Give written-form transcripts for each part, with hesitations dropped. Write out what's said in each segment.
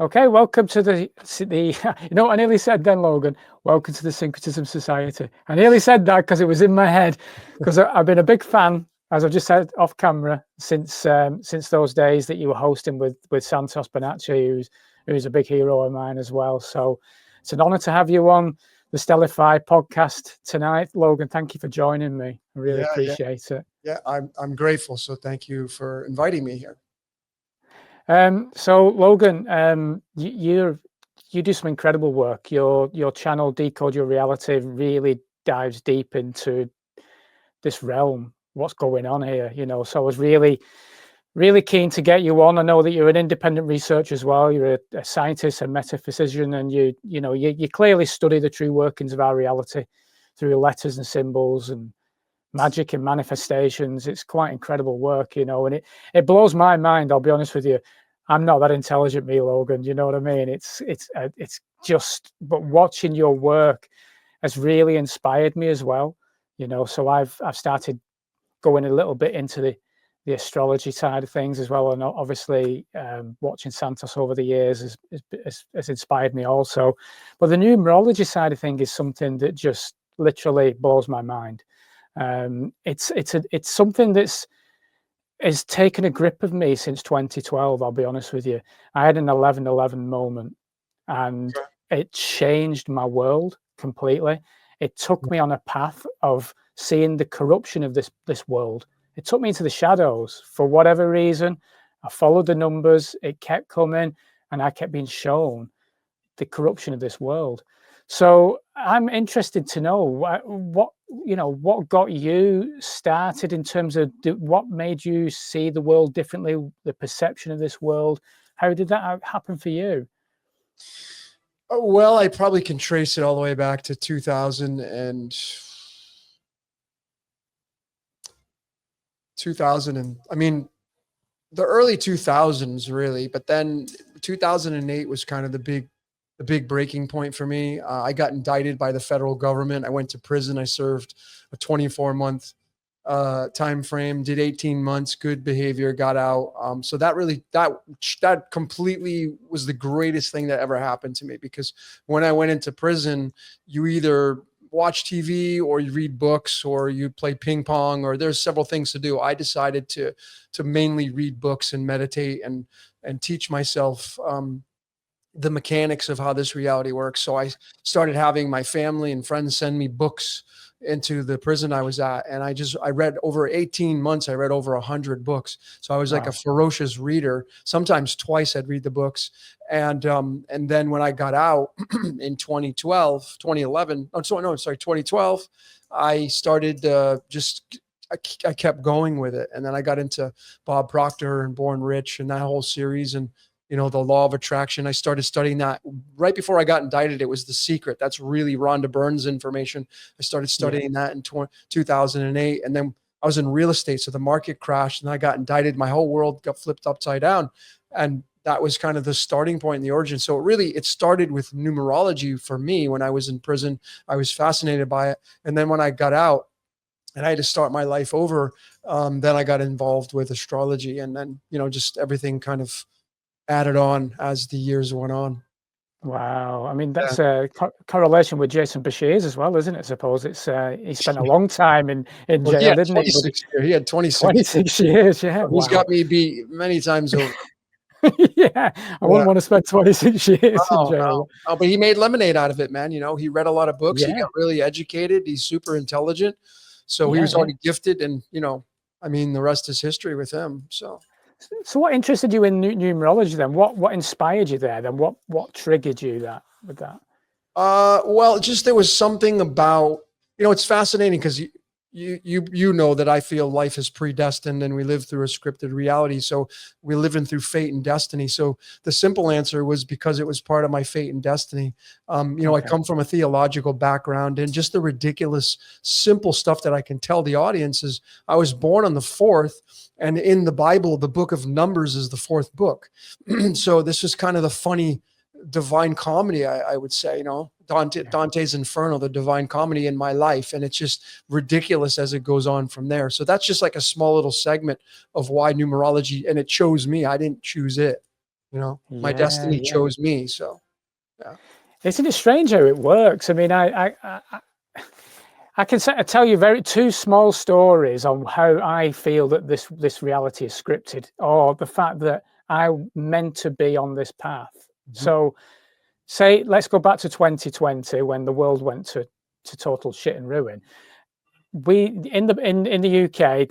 Okay, welcome to the you know what I nearly said then, Logan? Welcome to the Syncretism Society. I nearly said that because it was in my head, because I've been a big fan, as I've just said off camera, since those days that you were hosting with Santos Bonacci, who's a big hero of mine as well. So it's an honor to have you on the Stellify podcast tonight, Logan. Thank you for joining me. I really appreciate it. Yeah, I'm grateful. So thank you for inviting me here. So Logan, you do some incredible work. Your channel, Decode Your Reality, really dives deep into this realm, what's going on here, So I was really, really keen to get you on. I know that you're an independent researcher as well. You're a scientist, a metaphysician, and you clearly study the true workings of our reality through letters and symbols and magic and manifestations. It's quite incredible work, and it blows my mind. I'll be honest with you. I'm not that intelligent, me, Logan. You know what I mean? It's just, but watching your work has really inspired me as well. So I've started going a little bit into the astrology side of things as well, and obviously watching Santos over the years has inspired me also. But the numerology side of things is something that just literally blows my mind. It's something that's taken a grip of me since 2012. I'll be honest with you. I had an 11/11 moment, and it changed my world completely. It took me on a path of seeing the corruption of this world. It took me into the shadows for whatever reason. I followed the numbers. It kept coming, and I kept being shown the corruption of this world. So I'm interested to know what got you started in terms of what made you see the world differently, the perception of this world. How did that happen for you? Well, I probably can trace it all the way back to 2000 and I mean, the early 2000s really, but then 2008 was kind of the big breaking point for me. I got indicted by the federal government. I went to prison. I served a 24-month time frame, did 18 months, good behavior, got out. So that completely was the greatest thing that ever happened to me, because when I went into prison, you either watch TV or you read books or you play ping pong, or there's several things to do. I decided to mainly read books and meditate and teach myself the mechanics of how this reality works. So I started having my family and friends send me books into the prison I was at. And I read over 18 months. I read over 100 books. So I was like a ferocious reader. Sometimes twice I'd read the books. And then when I got out in 2012, I started I kept going with it. And then I got into Bob Proctor and Born Rich and that whole series. And the law of attraction. I started studying that right before I got indicted. It was The Secret. That's really Rhonda Byrne's information. I started studying that in 2008. And then I was in real estate. So the market crashed and I got indicted. My whole world got flipped upside down. And that was kind of the starting point in the origin. So it started with numerology for me when I was in prison. I was fascinated by it. And then when I got out and I had to start my life over, then I got involved with astrology. And then, just everything kind of added on as the years went on. Wow. I mean, that's a correlation with Jason Bashir's as well, isn't it? I suppose it's he spent a long time in jail, didn't he? He had 26 years, yeah. He's got me beat many times over. I wouldn't want to spend 26 years in jail. No, but he made lemonade out of it, man. He read a lot of books. He got really educated. He's super intelligent. So he was already gifted, and the rest is history with him. So what interested you in numerology then? What inspired you there then? What triggered you with that? Well, just there was something about, it's fascinating because you know that I feel life is predestined and we live through a scripted reality. So we're living through fate and destiny. So the simple answer was because it was part of my fate and destiny. I come from a theological background, and just the ridiculous, simple stuff that I can tell the audience is I was born on the 4th, and in the Bible, the book of Numbers is the 4th book. So this is kind of the funny divine comedy, I would say, Dante's Inferno, the divine comedy in my life. And it's just ridiculous as it goes on from there. So that's just like a small little segment of why numerology, and it chose me. I didn't choose it. You know, my Yeah, destiny yeah. chose me. So yeah. Isn't it strange how it works? I mean, I can tell you two small stories on how I feel that this reality is scripted, or the fact that I meant to be on this path. Mhm. So, say, let's go back to 2020 when the world went to total shit and ruin. We in the UK,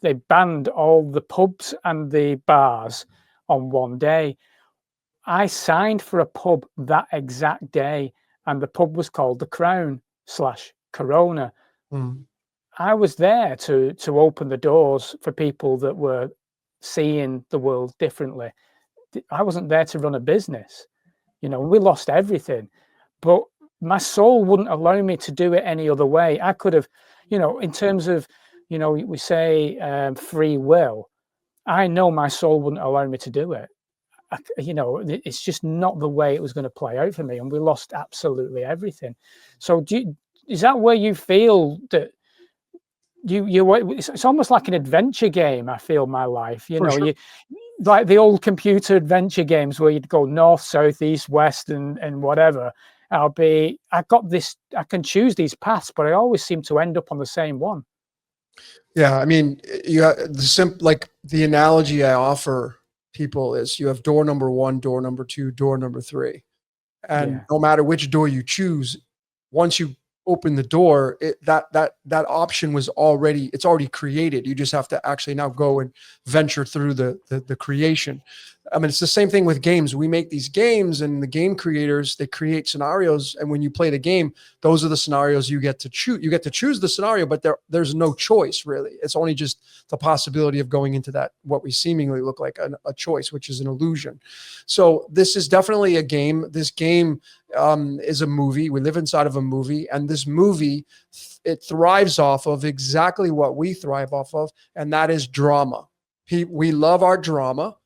they banned all the pubs and the bars on one day. I signed for a pub that exact day, and the pub was called the Crown / Corona. Mm. I was there to open the doors for people that were seeing the world differently. I wasn't there to run a business. You know, we lost everything, but my soul wouldn't allow me to do it any other way. I could have, you know, in terms of, you know, we say free will. I know my soul wouldn't allow me to do it. You know, it's just not the way it was going to play out for me, and we lost absolutely everything. So, is that where you feel that it's almost like an adventure game? I feel my life, you For know, sure. you like the old computer adventure games where you'd go north, south, east, west, and whatever. I got this, I can choose these paths, but I always seem to end up on the same one. Yeah, I mean, like the analogy I offer people is you have door number one, door number two, door number three. And Yeah. no matter which door you choose, once you open the door, that option was already, it's already created. You just have to actually now go and venture through the creation. I mean, it's the same thing with games. We make these games, and the game creators, they create scenarios, and when you play the game, those are the scenarios you get to choose. You get to choose the scenario, but there's no choice really. It's only just the possibility of going into that what we seemingly look like a choice, which is an illusion. So this is definitely a game. This game is a movie. We live inside of a movie, and this movie, it thrives off of exactly what we thrive off of, and that is drama. We love our drama.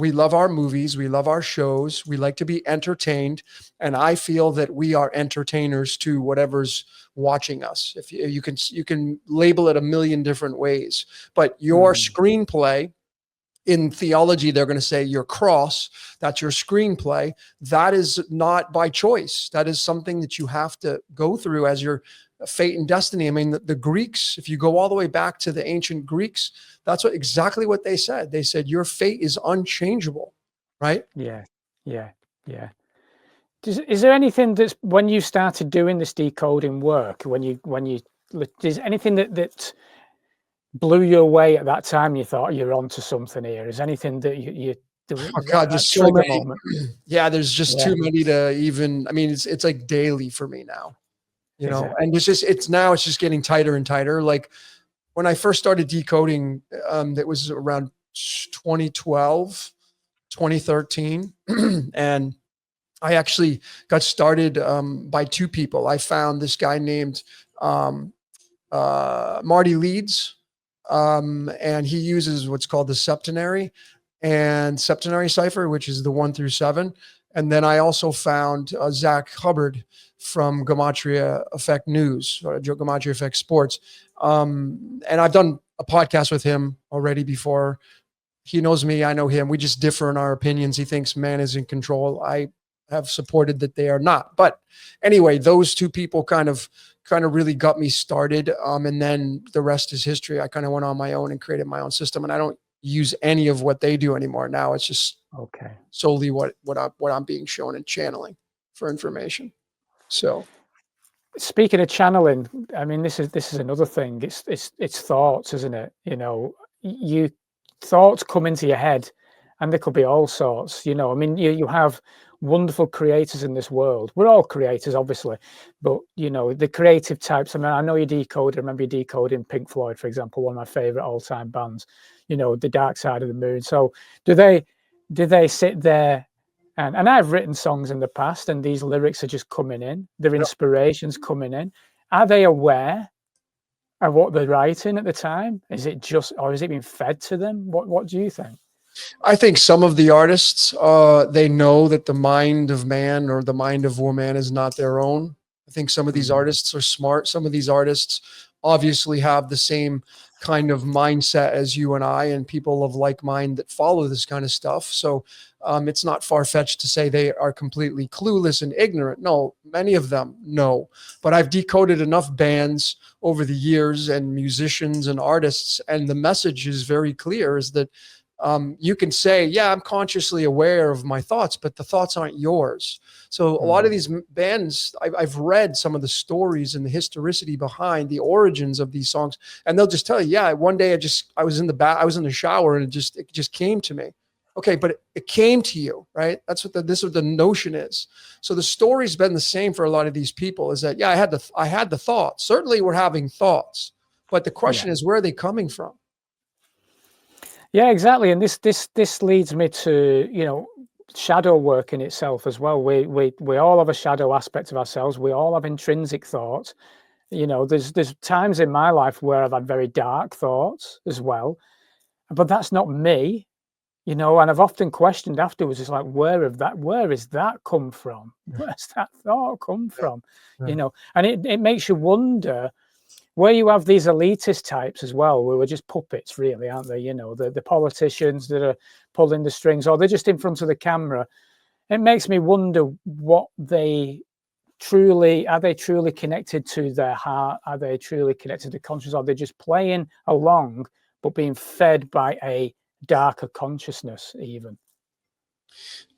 We love our movies. We love our shows. We like to be entertained, and I feel that we are entertainers to whatever's watching us. If you can label it a million different ways, but your screenplay, in theology, they're going to say your cross, that's your screenplay. That is not by choice. That is something that you have to go through as your fate and destiny. I mean, the Greeks, if you go all the way back to the ancient Greeks, that's exactly what they said. They said your fate is unchangeable, right? Yeah. Yeah. Yeah. Is there anything that's, when you started doing this decoding work, is anything that blew you away at that time? You thought you're onto something here. Is anything that Oh God, that there's so trigger many. moment? Yeah, there's just Yeah. too many to even. I mean, it's like daily for me now, you Is know. it? And it's just getting tighter and tighter. Like when I first started decoding, that was around 2012, 2013, and I actually got started by two people. I found this guy named um, Marty Leeds, and he uses what's called the septenary cipher, which is the 1 through 7. And then I also found Zach Hubbard from Gematria Effect News, or Gematria Effect Sports. And I've done a podcast with him already before. He knows me, I know him. We just differ in our opinions. He thinks man is in control. I have supported that they are not. But anyway, those two people kind of really got me started. And then the rest is history. I kind of went on my own and created my own system. And I don't use any of what they do anymore. Now it's just Okay. solely what I'm being shown and channeling for information. So Speaking of channeling, I mean, this is another thing. It's thoughts, isn't it? You know, you thoughts come into your head, and there could be all sorts. You know, I mean, you have wonderful creators in this world. We're all creators, obviously, but you know, the creative types. I mean, I know you decode. I remember you decoding Pink Floyd, for example, one of my favorite all-time bands. You know, The Dark Side of the Moon. So, do they sit there? And I've written songs in the past, and these lyrics are just coming in. Their inspirations coming in. Are they aware of what they're writing at the time? Is it just, or is it being fed to them? What do you think? I think some of the artists, they know that the mind of man or the mind of woman is not their own. I think some of these artists are smart. Some of these artists obviously have the same kind of mindset as you and I and people of like mind that follow this kind of stuff. So it's not far-fetched to say they are completely clueless and ignorant. No, many of them, no. But I've decoded enough bands over the years and musicians and artists, and the message is very clear, is that you can say, yeah, I'm consciously aware of my thoughts, but the thoughts aren't yours. So a lot of these bands, I've read some of the stories and the historicity behind the origins of these songs, and they'll just tell you, yeah, one day I was in the shower and it just came to me. Okay, but it came to you, right? That's what the notion is. So the story's been the same for a lot of these people, is that, yeah, I had the thoughts. Certainly we're having thoughts, but the question is, where are they coming from? Yeah, exactly. And this leads me to, you know, shadow work in itself as well. We all have a shadow aspect of ourselves. We all have intrinsic thoughts. You know, there's times in my life where I've had very dark thoughts as well, but that's not me, you know. And I've often questioned afterwards, it's like, where is that come from? Where's that thought come from? You know, and it makes you wonder, where you have these elitist types as well, who are just puppets, really, aren't they? You know, the politicians that are pulling the strings, or they're just in front of the camera. It makes me wonder, are they truly connected to their heart? Are they truly connected to consciousness? Are they just playing along, but being fed by a darker consciousness even?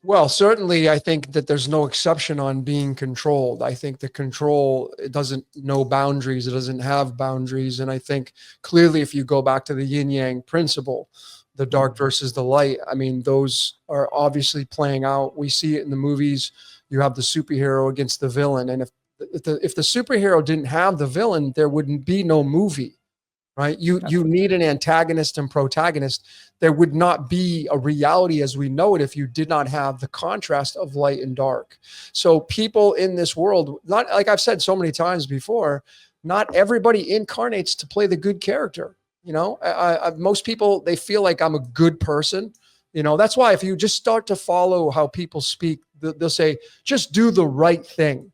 Well, certainly, I think that there's no exception on being controlled. I think the control, it doesn't know boundaries. It doesn't have boundaries. And I think clearly, if you go back to the yin yang principle, the dark versus the light, I mean, those are obviously playing out. We see it in the movies. You have the superhero against the villain. And if the superhero didn't have the villain, there wouldn't be no movie. Right? You need an antagonist and protagonist. There would not be a reality as we know it if you did not have the contrast of light and dark. So people in this world, not like I've said so many times before, not everybody incarnates to play the good character. You know, most people, they feel like I'm a good person. You know, that's why if you just start to follow how people speak, they'll say, just do the right thing.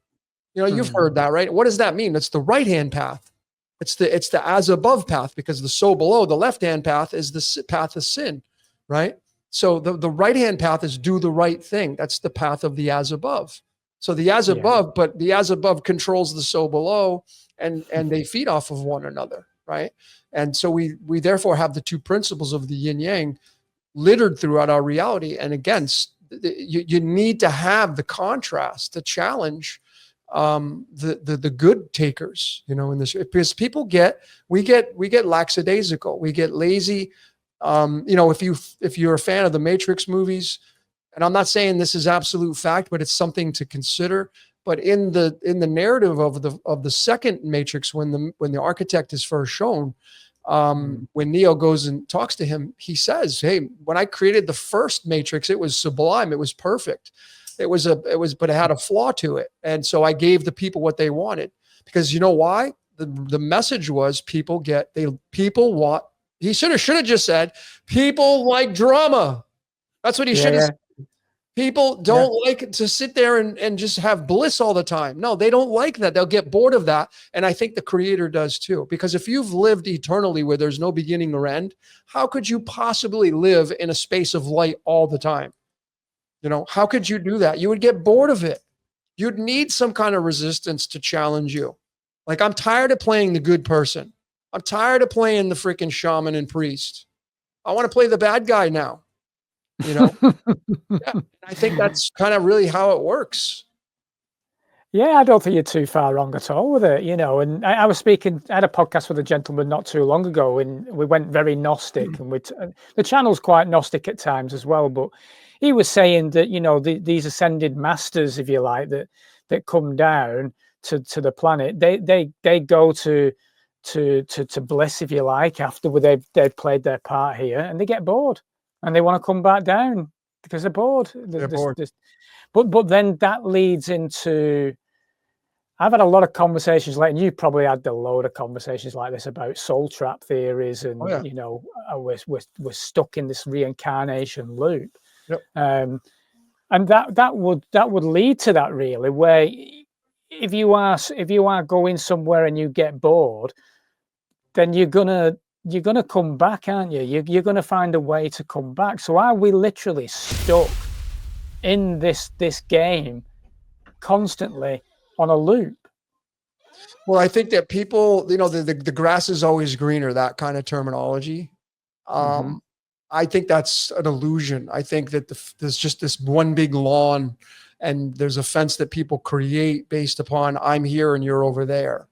You know, you've heard that, right? What does that mean? It's the right-hand path. It's the as above path, because the so below, the left-hand path is the path of sin, right? So the right-hand path is do the right thing. That's the path of the as above. So the as above, but the as above controls the so below, and they feed off of one another, right? And so we therefore have the two principles of the yin yang littered throughout our reality. And again, you need to have the contrast to challenge the good takers, you know, in this, because we get lackadaisical, we get lazy. You know, if you're a fan of the Matrix movies, and I'm not saying this is absolute fact, but it's something to consider. But in the narrative of the second Matrix, when the architect is first shown, when Neo goes and talks to him, he says, "Hey, when I created the first Matrix, it was sublime, it was perfect. But it had a flaw to it. And so I gave the people what they wanted, because you know why? The message was people want, he should have just said, people like drama. That's what he should have said. People don't like to sit there and just have bliss all the time. No, they don't like that. They'll get bored of that. And I think the creator does too, because if you've lived eternally where there's no beginning or end, how could you possibly live in a space of light all the time? You know, how could you do that? You would get bored of it. You'd need some kind of resistance to challenge you. Like, I'm tired of playing the good person. I'm tired of playing the freaking shaman and priest. I want to play the bad guy now. You know, I think that's kind of really how it works. Yeah, I don't think you're too far wrong at all with it, you know. And I was speaking, I had a podcast with a gentleman not too long ago, and we went very Gnostic, and the channel's quite Gnostic at times as well. But he was saying that, you know, these ascended masters, if you like, that come down to the planet, they go to bliss, if you like, after they've played their part here, and they get bored, and they want to come back down because they're bored. But then that leads into, I've had a lot of conversations like, and you probably had a load of conversations like this about soul trap theories, and you know, we're stuck in this reincarnation loop. And that would lead to that, really, where if you are going somewhere and you get bored, then you're gonna you're going to come back, aren't you? You're going to find a way to come back. So are we literally stuck in this game constantly on a loop? Well, I think that people, the grass is always greener, that kind of terminology. I think that's an illusion. I think that there's just this one big lawn, and there's a fence that people create based upon I'm here and you're over there.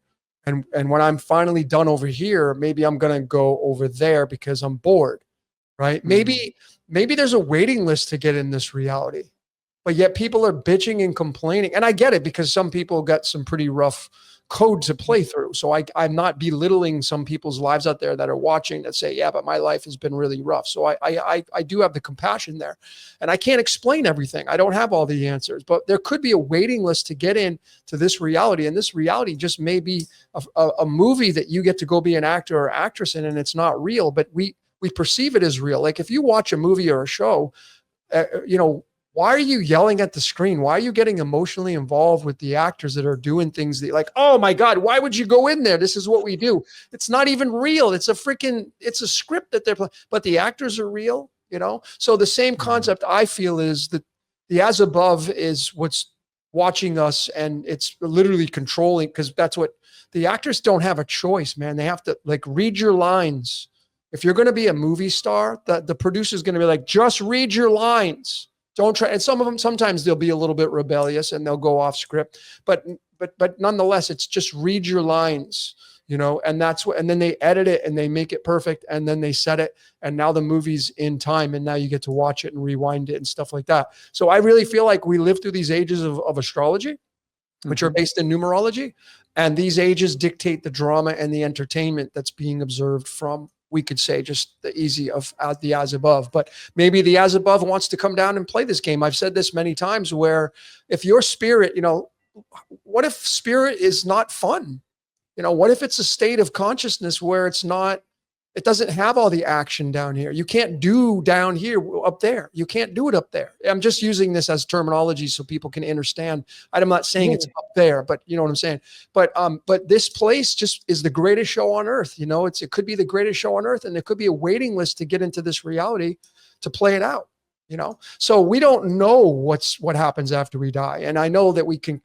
And when I'm finally done over here, maybe I'm going to go over there because I'm bored, right? Maybe there's a waiting list to get in this reality, but yet people are bitching and complaining. And I get it, because some people got some pretty rough code to play through. So I'm not belittling some people's lives out there that are watching that say, yeah, but my life has been really rough. So I do have the compassion there, and I can't explain everything. I don't have all the answers, but there could be a waiting list to get in to this reality. And this reality just may be a movie that you get to go be an actor or actress in, and it's not real, but we perceive it as real. Like if you watch a movie or a show, why are you yelling at the screen? Why are you getting emotionally involved with the actors that are doing things that like, oh my God, why would you go in there? This is what we do. It's not even real. It's a script that they're playing, but the actors are real, So the same concept I feel is that the as above is what's watching us, and it's literally controlling, because that's what the actors don't have a choice, man. They have to read your lines. If you're going to be a movie star, the producer's going to be like, just read your lines. Don't try. And some of them, sometimes they'll be a little bit rebellious and they'll go off script, but nonetheless, it's just read your lines, and that's what, and then they edit it and they make it perfect. And then they set it, and now the movie's in time, and now you get to watch it and rewind it and stuff like that. So I really feel like we live through these ages of astrology, which are based in numerology. And these ages dictate the drama and the entertainment that's being observed from, we could say, just the easy of the as above. But maybe the as above wants to come down and play this game. I've said this many times, where if your spirit, what if spirit is not fun? What if it's a state of consciousness where it doesn't have all the action down here. You can't do down here up there. You can't do it up there. I'm just using this as terminology so people can understand. I'm not saying it's up there, but you know what I'm saying? But this place just is the greatest show on earth. It could be the greatest show on earth, and there could be a waiting list to get into this reality to play it out, So we don't know what happens after we die. And I know that we can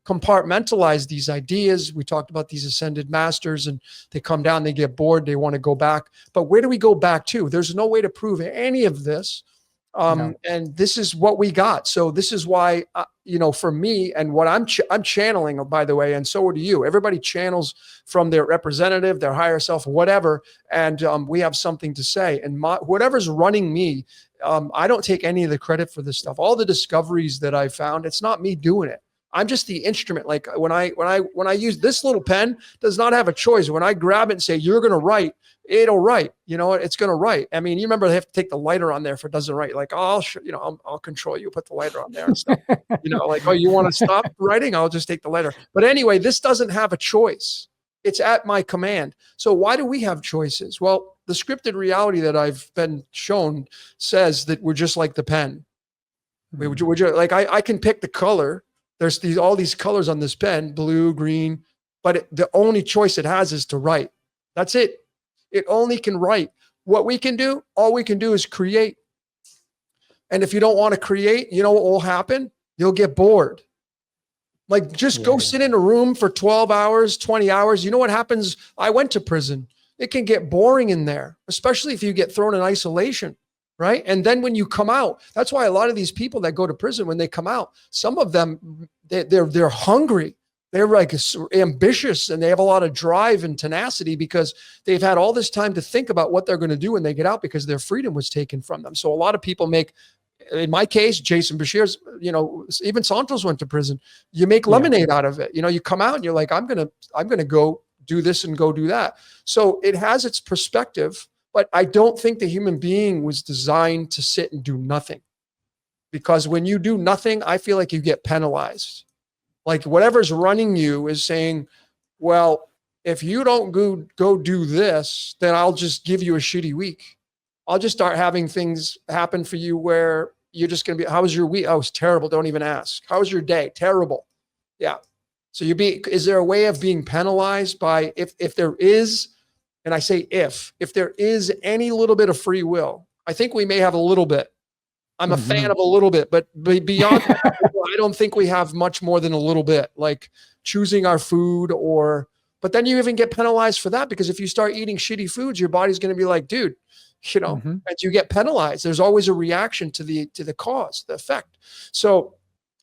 compartmentalize these ideas. We talked about these ascended masters, and they come down, they get bored, they want to go back. But where do we go back to? There's no way to prove any of this. No. And this is what we got. So this is why, for me, and what I'm channeling, by the way, and so do you. Everybody channels from their representative, their higher self, whatever. And we have something to say. And whatever's running me, I don't take any of the credit for this stuff. All the discoveries that I found, it's not me doing it. I'm just the instrument. Like when I use this little pen, does not have a choice. When I grab it and say, you're going to write, it'll write, it's going to write. I mean, you remember they have to take the lighter on there if it doesn't write. Like, oh, I'll control you, put the lighter on there and stuff, like, oh, you want to stop writing? I'll just take the lighter. But anyway, this doesn't have a choice. It's at my command. So why do we have choices? Well, the scripted reality that I've been shown says that we're just like the pen. We're just, like, I can pick the color. There's all these colors on this pen, blue, green, but the only choice it has is to write. That's it. It only can write. What we can do, all we can do is create. And if you don't want to create, you know what will happen? You'll get bored. Like, just go sit in a room for 12 hours, 20 hours. You know what happens? I went to prison. It can get boring in there, especially if you get thrown in isolation. Right. And then when you come out, that's why a lot of these people that go to prison, when they come out, some of them, they're hungry. They're like ambitious, and they have a lot of drive and tenacity because they've had all this time to think about what they're going to do when they get out, because their freedom was taken from them. So a lot of people make, in my case, Jason Bashir's, even Santos went to prison. You make lemonade out of it. You come out and you're like, I'm going to go do this and go do that. So it has its perspective. But I don't think the human being was designed to sit and do nothing, because when you do nothing, I feel like you get penalized. Like whatever's running you is saying, well, if you don't go do this, then I'll just give you a shitty week. I'll just start having things happen for you where you're just going to be, how was your week? Oh, it's terrible. Don't even ask. How was your day? Terrible. Yeah. So is there a way of being penalized by, if there is, and I say if there is any little bit of free will, I think we may have a little bit. I'm a fan of a little bit, but beyond that, I don't think we have much more than a little bit, like choosing our food but then you even get penalized for that, because if you start eating shitty foods, your body's going to be like, dude, and you get penalized. There's always a reaction to the cause, the effect. So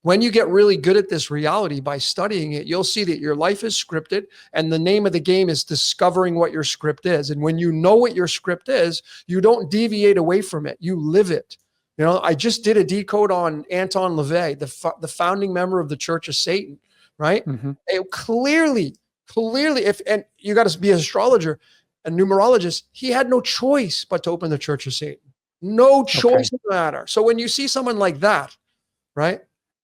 when you get really good at this reality by studying it, you'll see that your life is scripted, and the name of the game is discovering what your script is. And when you know what your script is, you don't deviate away from it. You live it. I just did a decode on Anton LaVey, the founding member of the Church of Satan, right? It clearly, and you got to be an astrologer, a numerologist, he had no choice but to open the Church of Satan. No choice in the matter. So when you see someone like that, right,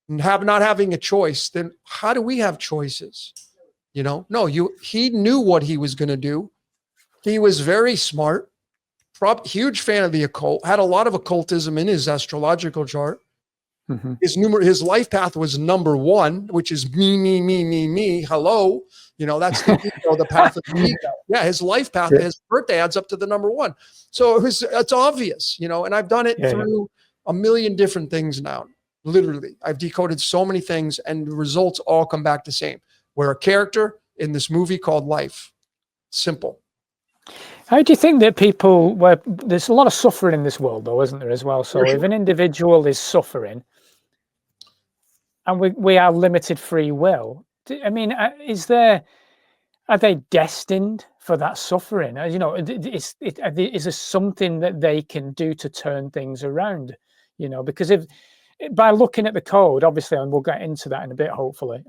and not having a choice, then how do we have choices? No, he knew what he was going to do. He was very smart. Huge fan of the occult, had a lot of occultism in his astrological chart. His life path was number 1, which is me. Hello. That's the path of the ego. Yeah. His life path, his birthday adds up to the number 1. So it's obvious, and I've done it through a million different things now. Literally, I've decoded so many things, and the results all come back the same. We're a character in this movie called life. Simple. How do you think that there's a lot of suffering in this world, though, isn't there, as well? So if an individual is suffering and we have limited free will, I mean, are they destined for that suffering? Is there something that they can do to turn things around? Because by looking at the code, obviously, and we'll get into that in a bit, hopefully,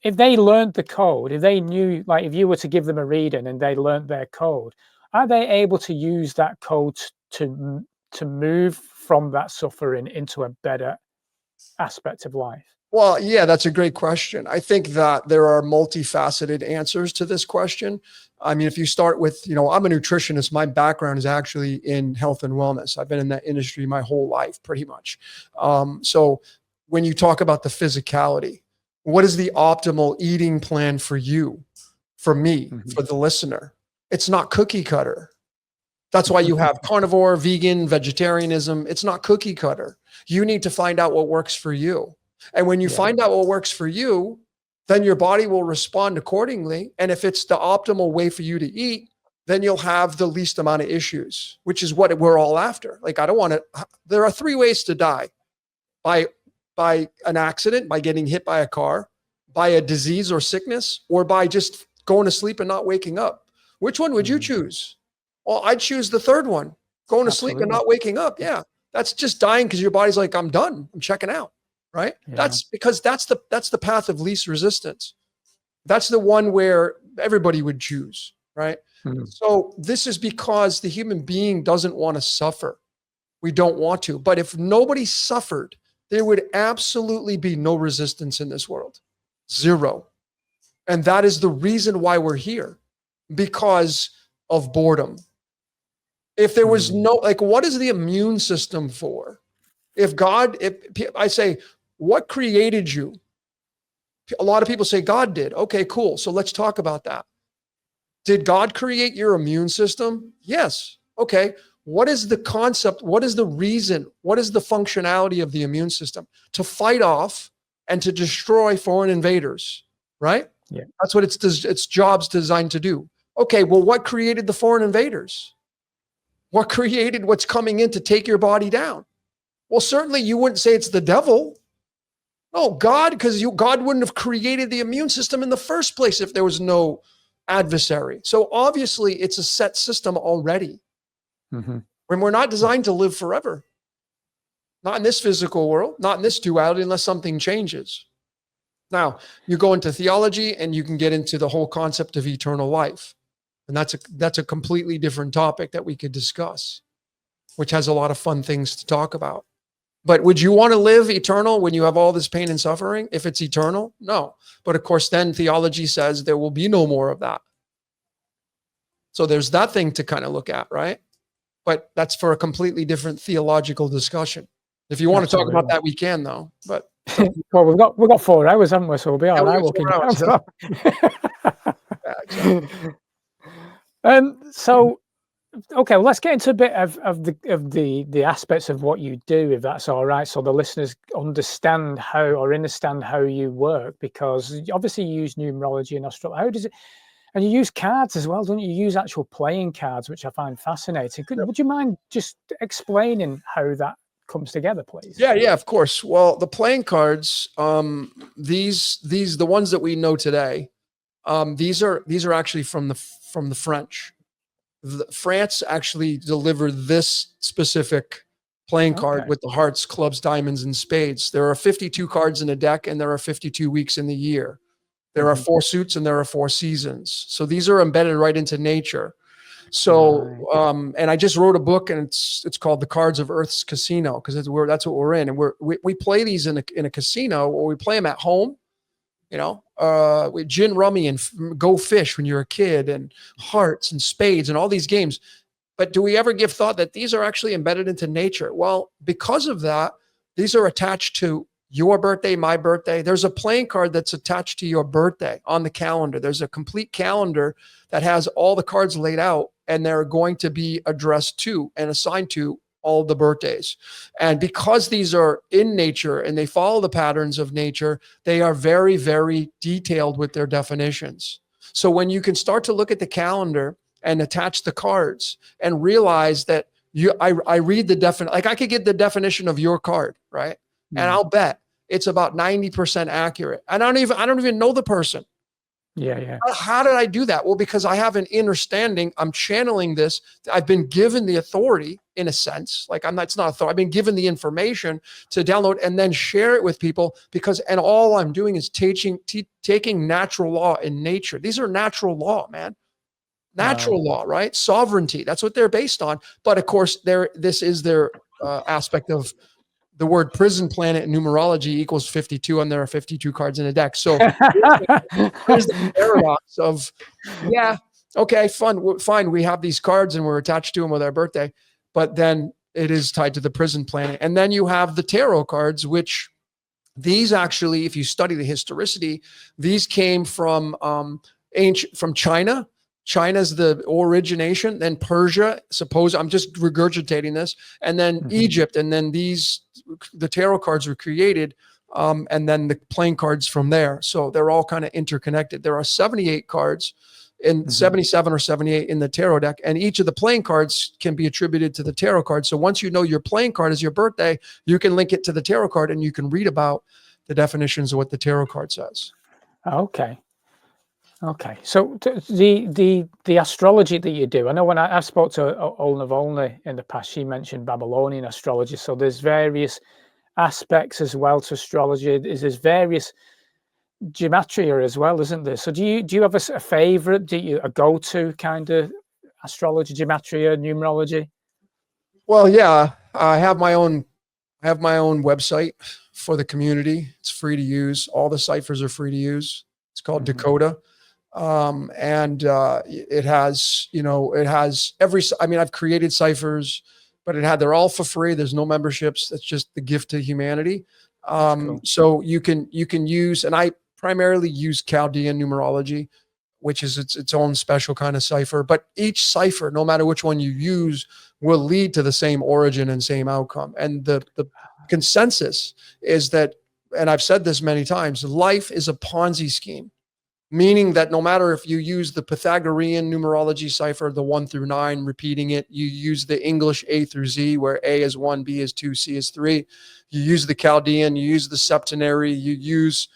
if they learned the code, if they knew, like if you were to give them a reading and they learned their code, are they able to use that code to move from that suffering into a better aspect of life? Well, yeah, that's a great question. I think that there are multifaceted answers to this question. I mean, if you start with, I'm a nutritionist. My background is actually in health and wellness. I've been in that industry my whole life, pretty much. So when you talk about the physicality, what is the optimal eating plan for you, for me, for the listener? It's not cookie cutter. That's why you have carnivore, vegan, vegetarianism. It's not cookie cutter. You need to find out what works for you. And when you find out what works for you, then your body will respond accordingly. And if it's the optimal way for you to eat, then you'll have the least amount of issues, which is what we're all after. Like, there are 3 ways to die: by an accident, by getting hit by a car, by a disease or sickness, or by just going to sleep and not waking up. Which one would you choose? Well, I'd choose the third one, going to sleep and not waking up. Yeah. That's just dying because your body's like, I'm done. I'm checking out. Right. Yeah. That's because that's the path of least resistance. That's the one where everybody would choose. Right. So this is because the human being doesn't want to suffer. We don't want to. But if nobody suffered, there would absolutely be no resistance in this world. 0. And that is the reason why we're here, because of boredom. If there was what is the immune system for? If I say, what created you? A lot of people say God did. Okay, cool. So let's talk about that. Did God create your immune system? Yes. Okay. What is the concept? What is the reason? What is the functionality of the immune system? To fight off and to destroy foreign invaders, right? Yeah. That's what its job's designed to do. Okay, well, what created the foreign invaders? What created what's coming in to take your body down? Well, certainly you wouldn't say it's the devil. No, God, because God wouldn't have created the immune system in the first place if there was no adversary. So obviously it's a set system already. When we're not designed to live forever. Not in this physical world, not in this duality, unless something changes. Now, you go into theology and you can get into the whole concept of eternal life. And that's a completely different topic that we could discuss, which has a lot of fun things to talk about. But would you want to live eternal when you have all this pain and suffering? If it's eternal? No. But of course, then theology says there will be no more of that. So there's that thing to kind of look at, right? But that's for a completely different theological discussion. If you want to talk about that, we can, though. But well, we've got 4 hours, haven't we? So we'll be all right. Yeah, exactly. So okay, well, let's get into a bit of the aspects of what you do, if that's all right, so the listeners understand how you work, because obviously you use numerology and astrology. How does it? And you use cards as well, don't you? You use actual playing cards, which I find fascinating. Would you mind just explaining how that comes together, please? Yeah, of course. Well, the playing cards, the ones that we know today, these are actually from the French. France actually delivered this specific playing card with the hearts, clubs, diamonds, and spades. There are 52 cards in a deck, and there are 52 weeks in the year. There are 4 suits and there are 4 seasons. So these are embedded right into nature. So, and I just wrote a book, and it's called The Cards of Earth's Casino, because that's what we're in, and we play these in a casino, or we play them at home. With gin rummy and go fish when you're a kid, and hearts and spades and all these games. But do we ever give thought that these are actually embedded into nature? Well, because of that, these are attached to your birthday, my birthday. There's a playing card that's attached to your birthday on the calendar. There's a complete calendar that has all the cards laid out, and they're going to be addressed to and assigned to all the birthdays. And because these are in nature and they follow the patterns of nature, they are very, very detailed with their definitions. So when you can start to look at the calendar and attach the cards and realize that I read the definition, like I could get the definition of your card, right? And I'll bet it's about 90% accurate. I don't even know the person. Yeah. How did I do that? Well, because I have an understanding. I'm channeling this. I've been given the authority, in a sense. Like it's not authority. I've been given the information to download and then share it with people, and all I'm doing is taking natural law in nature. These are natural law, man. Natural law, right? Sovereignty. That's what they're based on. But of course, this is their aspect of the word prison planet in numerology equals 52, and there are 52 cards in a deck. So there's the paradox of, okay, fine. We have these cards and we're attached to them with our birthday, but then it is tied to the prison planet. And then you have the tarot cards, which these actually, if you study the historicity, these came from from China. China's the origination, then Persia, I'm just regurgitating this, and then Egypt, and then the tarot cards were created, and then the playing cards from there. So they're all kind of interconnected. There are 78 cards, in 77 or 78 in the tarot deck, and each of the playing cards can be attributed to the tarot card. So once you know your playing card is your birthday, you can link it to the tarot card, and you can read about the definitions of what the tarot card says. Okay, so the astrology that you do, I know when I spoke to Olna Volny in the past, she mentioned Babylonian astrology. So there's various aspects as well to astrology. There's various gematria as well, isn't there? So do you have a favorite? A go-to kind of astrology, gematria, numerology? Well, yeah, I have my own website for the community. It's free to use. All the ciphers are free to use. It's called Decoder. And it has I've created ciphers, but they're all for free. There's no memberships. That's just the gift to humanity. Cool. So you can use, and I primarily use Chaldean numerology, which is its own special kind of cipher. But each cipher, no matter which one you use, will lead to the same origin and same outcome. And the consensus is that, and I've said this many times, life is a Ponzi scheme. Meaning that no matter if you use the Pythagorean numerology cipher, the 1 through 9, repeating it, you use the English A through Z, where A is 1, B is 2, C is 3. You use the Chaldean, you use the septenary, you use,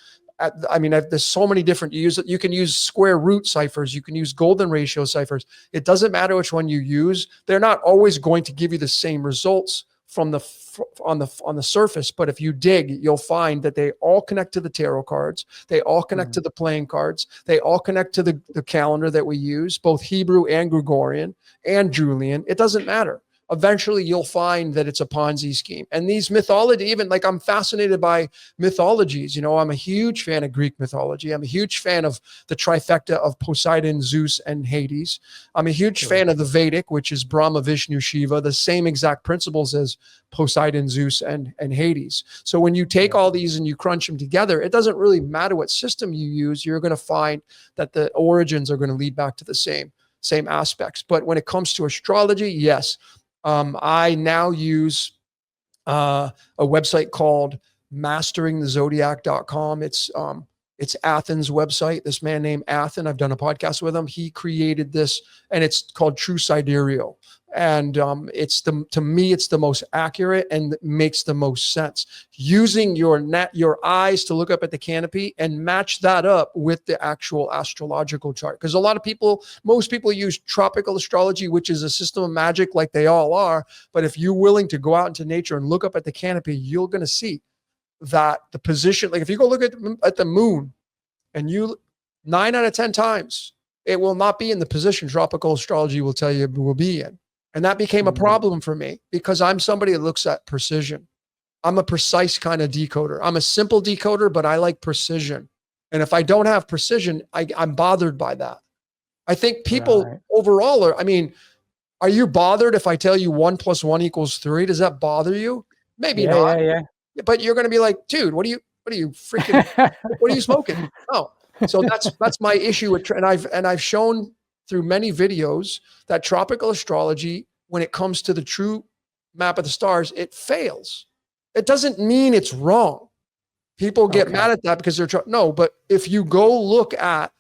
there's so many different, you can use square root ciphers, you can use golden ratio ciphers. It doesn't matter which one you use. They're not always going to give you the same results on the surface, but if you dig, you'll find that they all connect to the tarot cards. They all connect to the playing cards. They all connect to the calendar that we use, both Hebrew and Gregorian and Julian. It doesn't matter. Eventually, you'll find that it's a Ponzi scheme. And these mythology, I'm fascinated by mythologies. I'm a huge fan of Greek mythology. I'm a huge fan of the trifecta of Poseidon, Zeus, and Hades. I'm a huge fan of the Vedic, which is Brahma, Vishnu, Shiva, the same exact principles as Poseidon, Zeus, and Hades. So when you take all these and you crunch them together, it doesn't really matter what system you use. You're going to find that the origins are going to lead back to the same. same aspects. But when it comes to astrology, yes, I now use a website called masteringthezodiac.com. It's Athen's website. This man named Athen, I've done a podcast with him. He created this, and it's called True Sidereal. And to me, it's the most accurate and makes the most sense. Using your eyes to look up at the canopy and match that up with the actual astrological chart. Because most people use tropical astrology, which is a system of magic like they all are. But if you're willing to go out into nature and look up at the canopy, you're going to see that the position, like if you go look at the moon, and 9 out of 10 times, it will not be in the position tropical astrology will tell you it will be in. And that became a problem for me because I'm somebody that looks at precision. I'm a precise kind of decoder. I'm a simple decoder, but I like precision. And if I don't have precision, I'm bothered by that. I think people overall are you bothered if I tell you 1 + 1 = 3? Does that bother you? Maybe not. Yeah. But you're going to be like, dude, what are you freaking, what are you smoking? Oh, so that's my issue with, and I've shown through many videos that tropical astrology, when it comes to the true map of the stars, it fails. It doesn't mean it's wrong. People get mad at that because no, but if you go look at,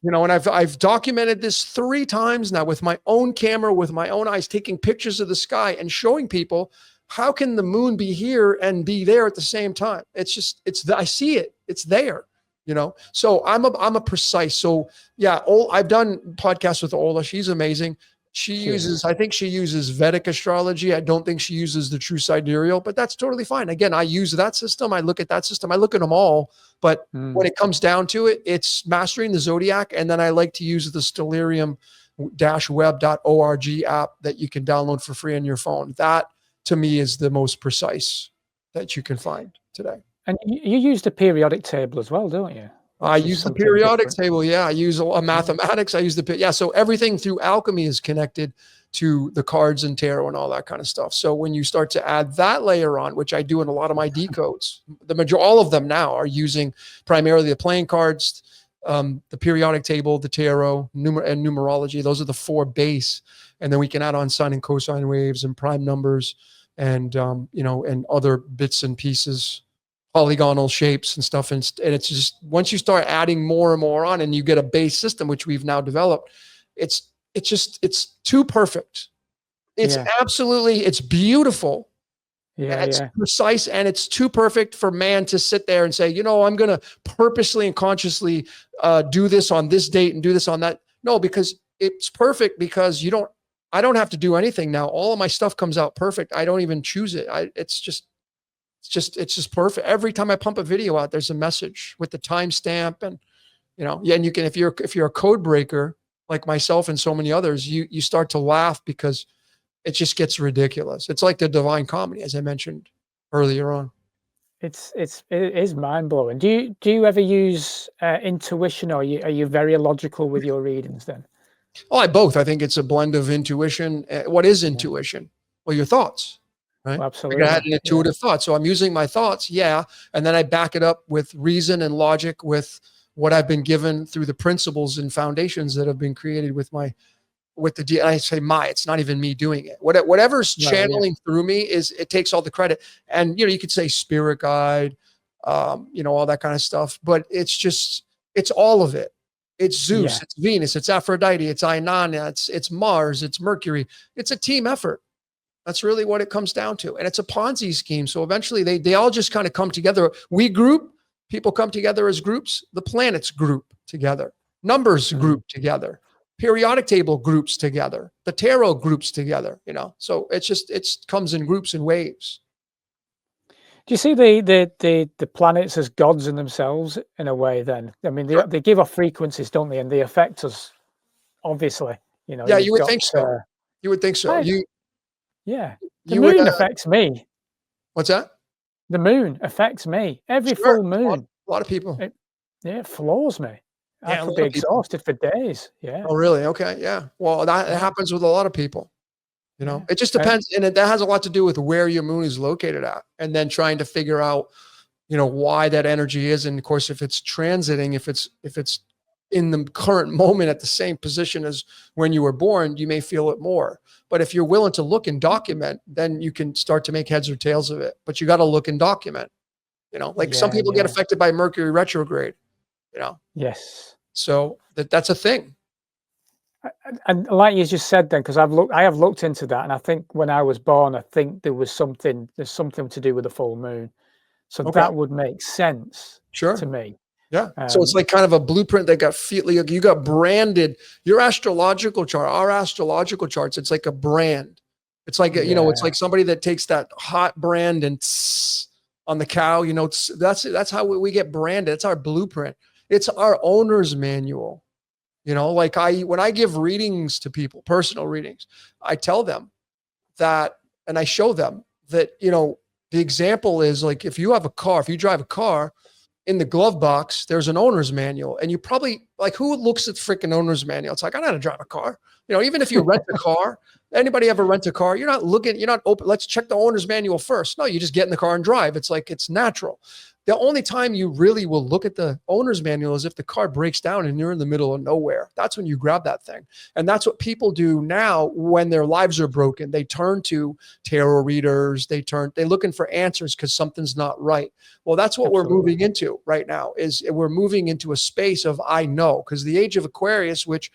and I've documented this 3 times now with my own camera, with my own eyes, taking pictures of the sky and showing people, how can the moon be here and be there at the same time? I see it. It's there. So I'm a precise. So yeah, I've done podcasts with Ola. She's amazing. I think she uses Vedic astrology. I don't think she uses the true sidereal, but that's totally fine. Again, I use that system. I look at that system. I look at them all, but when it comes down to it, it's mastering the zodiac. And then I like to use the stellarium-web.org app that you can download for free on your phone. That to me is the most precise that you can find today. And you use the periodic table as well, don't you? I use the periodic table. Yeah. I use mathematics. I use so everything through alchemy is connected to the cards and tarot and all that kind of stuff. So when you start to add that layer on, which I do in a lot of my decodes, all of them now are using primarily the playing cards, the periodic table, the tarot, and numerology. Those are the 4 base. And then we can add on sine and cosine waves and prime numbers and, and other bits and pieces, polygonal shapes and stuff. And it's just, once you start adding more and more on and you get a base system, which we've now developed, it's too perfect. It's absolutely, it's beautiful. It's precise, and it's too perfect for man to sit there and say, I'm going to purposely and consciously do this on this date and do this on that. No, because it's perfect because I don't have to do anything now. All of my stuff comes out perfect. I don't even choose it. It's just perfect. Every time I pump a video out, there's a message with the timestamp and, and you can, if you're a code breaker like myself and so many others, you start to laugh because it just gets ridiculous. It's like the Divine Comedy, as I mentioned earlier on. It is mind blowing. Do you ever use intuition, or are you very illogical with your readings then? Oh, both. I think it's a blend of intuition. What is intuition? Well, your thoughts, right? Well, absolutely. I had an intuitive thought. So I'm using my thoughts. Yeah. And then I back it up with reason and logic with what I've been given through the principles and foundations that have been created with I say it's not even me doing it. Whatever's channeling through me it takes all the credit. And, you could say spirit guide, all that kind of stuff, but it's all of it. It's Zeus, it's Venus, it's Aphrodite, it's Inanna, it's Mars, it's Mercury. It's a team effort. That's really what it comes down to. And it's a Ponzi scheme. So eventually they all just kind of come together. People come together as groups, the planets group together, numbers group together, periodic table groups together, the tarot groups together, So it comes in groups and waves. Do you see the planets as gods in themselves in a way then? I mean, they give off frequencies, don't they? And they affect us, obviously. Yeah, you would think so. You would think so. The moon affects me. What's that? The moon affects me. Every full moon. A lot of people. It floors me. I could be exhausted for days. Yeah. Oh, really? Okay. Yeah. Well, that happens with a lot of people. It just depends. And that has a lot to do with where your moon is located at, and then trying to figure out, why that energy is. And of course, if it's transiting, if it's in the current moment at the same position as when you were born, you may feel it more. But if you're willing to look and document, then you can start to make heads or tails of it. But you got to look and document, like some people get affected by Mercury retrograde, Yes. So that's a thing. And like you just said then, because I have looked into that, and I think when I was born, I think there's something to do with the full moon. So that would make sense to me. Yeah. So it's like kind of a blueprint that got you got branded. Your astrological chart, our astrological charts, it's like a brand. It's like, it's like somebody that takes that hot brand and on the cow, that's how we get branded. It's our blueprint. It's our owner's manual. Like when I give readings to people, personal readings, I tell them that, and I show them that, the example is like, if you drive a car, in the glove box, there's an owner's manual. And you probably, like, who looks at the freaking owner's manual? It's like, I know how to drive a car. Even if you rent a car, anybody ever rent a car? You're not open. Let's check the owner's manual first. No, you just get in the car and drive. It's like, it's natural. The only time you really will look at the owner's manual is if the car breaks down and you're in the middle of nowhere. That's when you grab that thing. And that's what people do now when their lives are broken. They turn to tarot readers. They're looking for answers because something's not right. Well, that's what we're moving into right now, is we're moving into a space of I know, because the age of Aquarius, which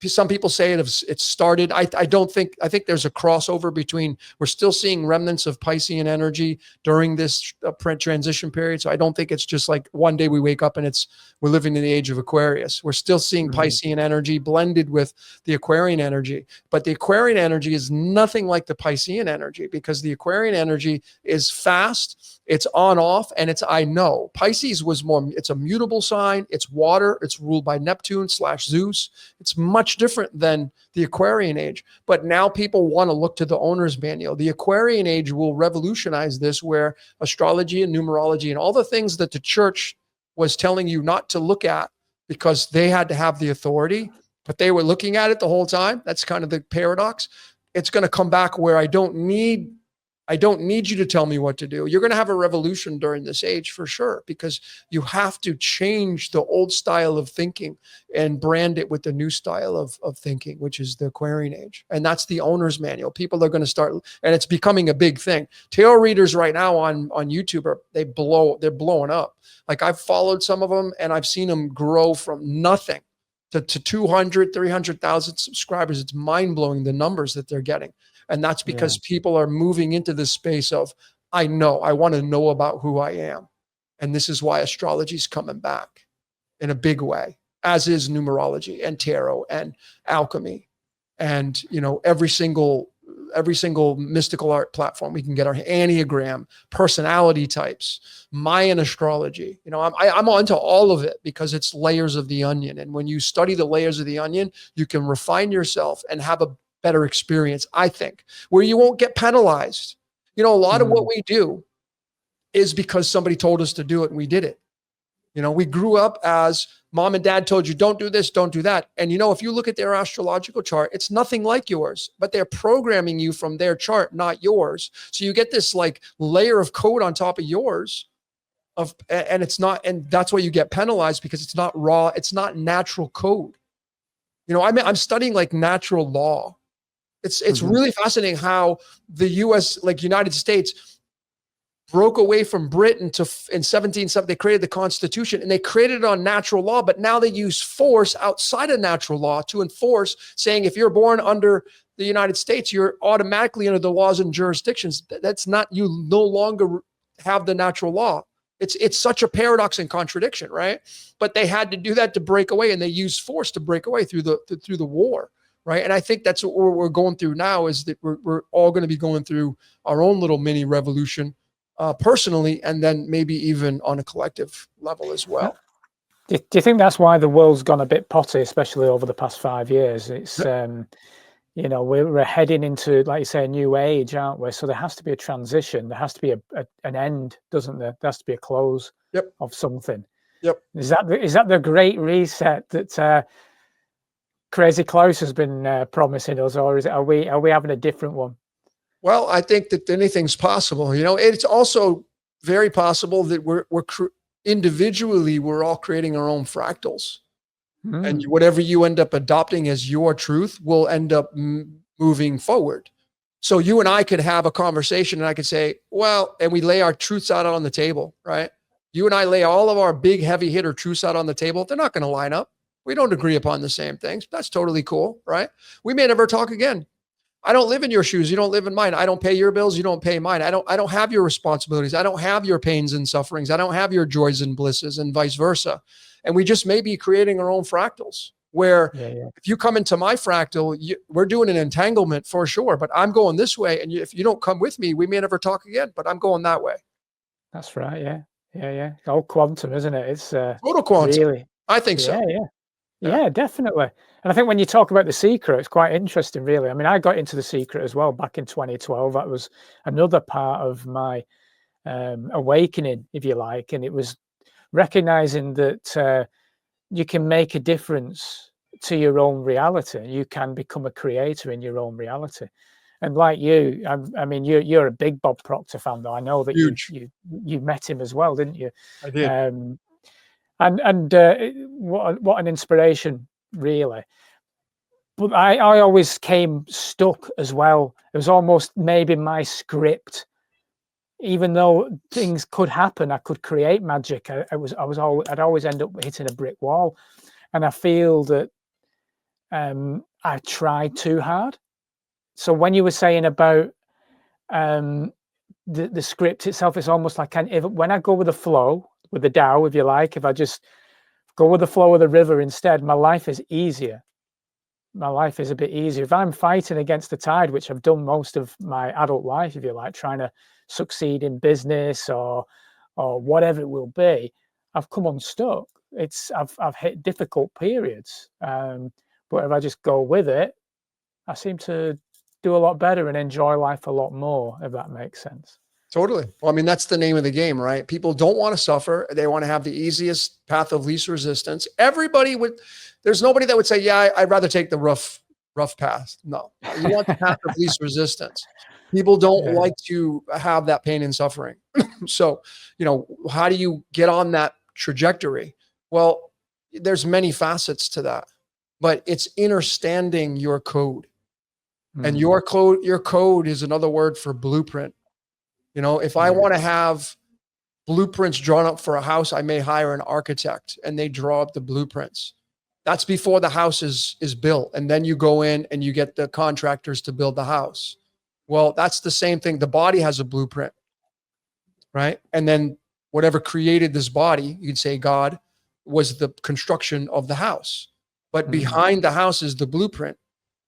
some people say it started. I think there's a crossover between, we're still seeing remnants of Piscean energy during this transition period. So I don't think it's just like one day we wake up and we're living in the age of Aquarius. We're still seeing Piscean energy blended with the Aquarian energy, but the Aquarian energy is nothing like the Piscean energy, because the Aquarian energy is fast, it's on off, and it's I know. Pisces was more, it's a mutable sign, it's water, it's ruled by Neptune / Zeus. It's much different than the Aquarian age. But now people want to look to the owner's manual. The Aquarian age will revolutionize this, where astrology and numerology and all the things that the church was telling you not to look at because they had to have the authority, but they were looking at it the whole time. That's kind of the paradox. It's going to come back where I don't need you to tell me what to do. You're going to have a revolution during this age for sure, because you have to change the old style of thinking and brand it with the new style of thinking, which is the Aquarian age. And that's the owner's manual. People are going to start, and it's becoming a big thing. Tarot readers right now on YouTube they're blowing up. Like, I've followed some of them and I've seen them grow from nothing to 200, 300,000 subscribers. It's mind blowing, the numbers that they're getting. And that's because people are moving into this space of, I want to know about who I am. And this is why astrology is coming back in a big way, as is numerology and tarot and alchemy. And, every single mystical art platform, we can get our Enneagram, personality types, Mayan astrology. I'm onto all of it because it's layers of the onion. And when you study the layers of the onion, you can refine yourself and have a better experience, I think, where you won't get penalized. A lot of what we do is because somebody told us to do it and we did it. We grew up as mom and dad told you, don't do this, don't do that. And if you look at their astrological chart, it's nothing like yours, but they're programming you from their chart, not yours. So you get this like layer of code on top of yours and it's not, and that's why you get penalized, because it's not raw. It's not natural code. I'm studying like natural law. It's really fascinating how the US, like United States, broke away from Britain in 1770. They created the Constitution and they created it on natural law, but now they use force outside of natural law to enforce, saying if you're born under the United States, you're automatically under the laws and jurisdictions. That's not, you no longer have the natural law. It's such a paradox and contradiction, right? But they had to do that to break away, and they used force to break away through the war. Right. And I think that's what we're going through now, is that we're all going to be going through our own little mini revolution personally, and then maybe even on a collective level as well. Do you think that's why the world's gone a bit potty, especially over the past 5 years? It's, we're heading into, like you say, a new age, aren't we? So there has to be a transition. There has to be an end, doesn't there? There has to be a close of something. Yep. Is that the great reset that Crazy Klaus has been promising us, or are we having a different one? Well, I think that anything's possible. It's also very possible that we're individually, we're all creating our own fractals. And whatever you end up adopting as your truth will end up moving forward. So you and I could have a conversation and I could say, well, and we lay our truths out on the table, right? You and I lay all of our big heavy hitter truths out on the table. They're not going to line up. We don't agree upon the same things. That's totally cool, right? We may never talk again. I don't live in your shoes. You don't live in mine. I don't pay your bills. You don't pay mine. I don't have your responsibilities. I don't have your pains and sufferings. I don't have your joys and blisses, and vice versa. And we just may be creating our own fractals where if you come into my fractal, we're doing an entanglement for sure, but I'm going this way. And if you don't come with me, we may never talk again, but I'm going that way. That's right. Yeah. Yeah. All quantum, isn't it? It's total quantum. Really, I think so. Yeah, definitely. And I think when you talk about The Secret, it's quite interesting, really. I mean, I got into The Secret as well back in 2012. That was another part of my awakening, if you like. And it was recognizing that you can make a difference to your own reality. You can become a creator in your own reality. And like you, I mean, you're a big Bob Proctor fan, though. I know that you met him as well, didn't you? I did. And what an inspiration, really. But I always came stuck as well. It was almost maybe my script. Even though things could happen, I could create magic. I'd always end up hitting a brick wall, and I feel that I tried too hard. So when you were saying about the script itself, it's almost like when I go with the flow, with the Tao, if you like, if I just go with the flow of the river instead, my life is easier. My life is a bit easier. If I'm fighting against the tide, which I've done most of my adult life, if you like, trying to succeed in business or whatever it will be, I've come unstuck. I've hit difficult periods. But if I just go with it, I seem to do a lot better and enjoy life a lot more, if that makes sense. Totally. Well, I mean, that's the name of the game, right? People don't want to suffer. They want to have the easiest path of least resistance. There's nobody that would say, yeah, I'd rather take the rough path. No, you want the path of least resistance. People don't like to have that pain and suffering. So, how do you get on that trajectory? Well, there's many facets to that, but it's understanding your code. And your code is another word for blueprint. If I want to have blueprints drawn up for a house, I may hire an architect and they draw up the blueprints. That's before the house is built. And then you go in and you get the contractors to build the house. Well, that's the same thing. The body has a blueprint, right? And then whatever created this body, you'd say God, was the construction of the house. But behind the house is the blueprint.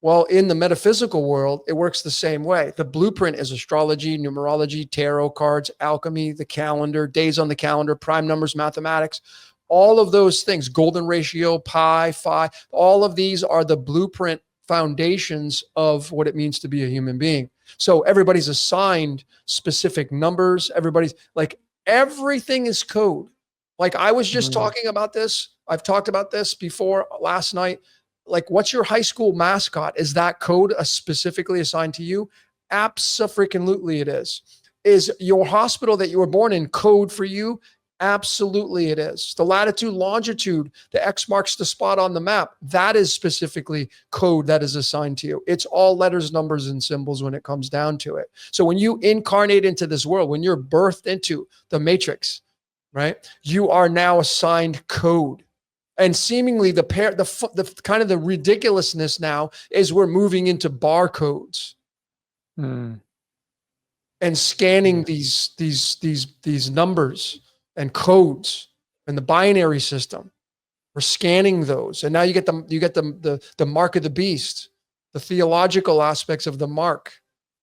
Well, in the metaphysical world, it works the same way. The blueprint is astrology, numerology, tarot cards, alchemy, the calendar, days on the calendar, prime numbers, mathematics, all of those things, golden ratio, pi, phi, all of these are the blueprint foundations of what it means to be a human being. So everybody's assigned specific numbers. Everything is code. Like I was just talking about this. I've talked about this before last night. Like, what's your high school mascot? Is that code specifically assigned to you? Abso-freaking-lutely it is. Is your hospital that you were born in code for you? Absolutely it is. The latitude, longitude, the X marks the spot on the map. That is specifically code that is assigned to you. It's all letters, numbers, and symbols when it comes down to it. So when you incarnate into this world, when you're birthed into the matrix, right, you are now assigned code. And seemingly the kind of the ridiculousness now is we're moving into barcodes and scanning these numbers and codes and the binary system. We're scanning those, and now you get the mark of the beast, the theological aspects of the mark,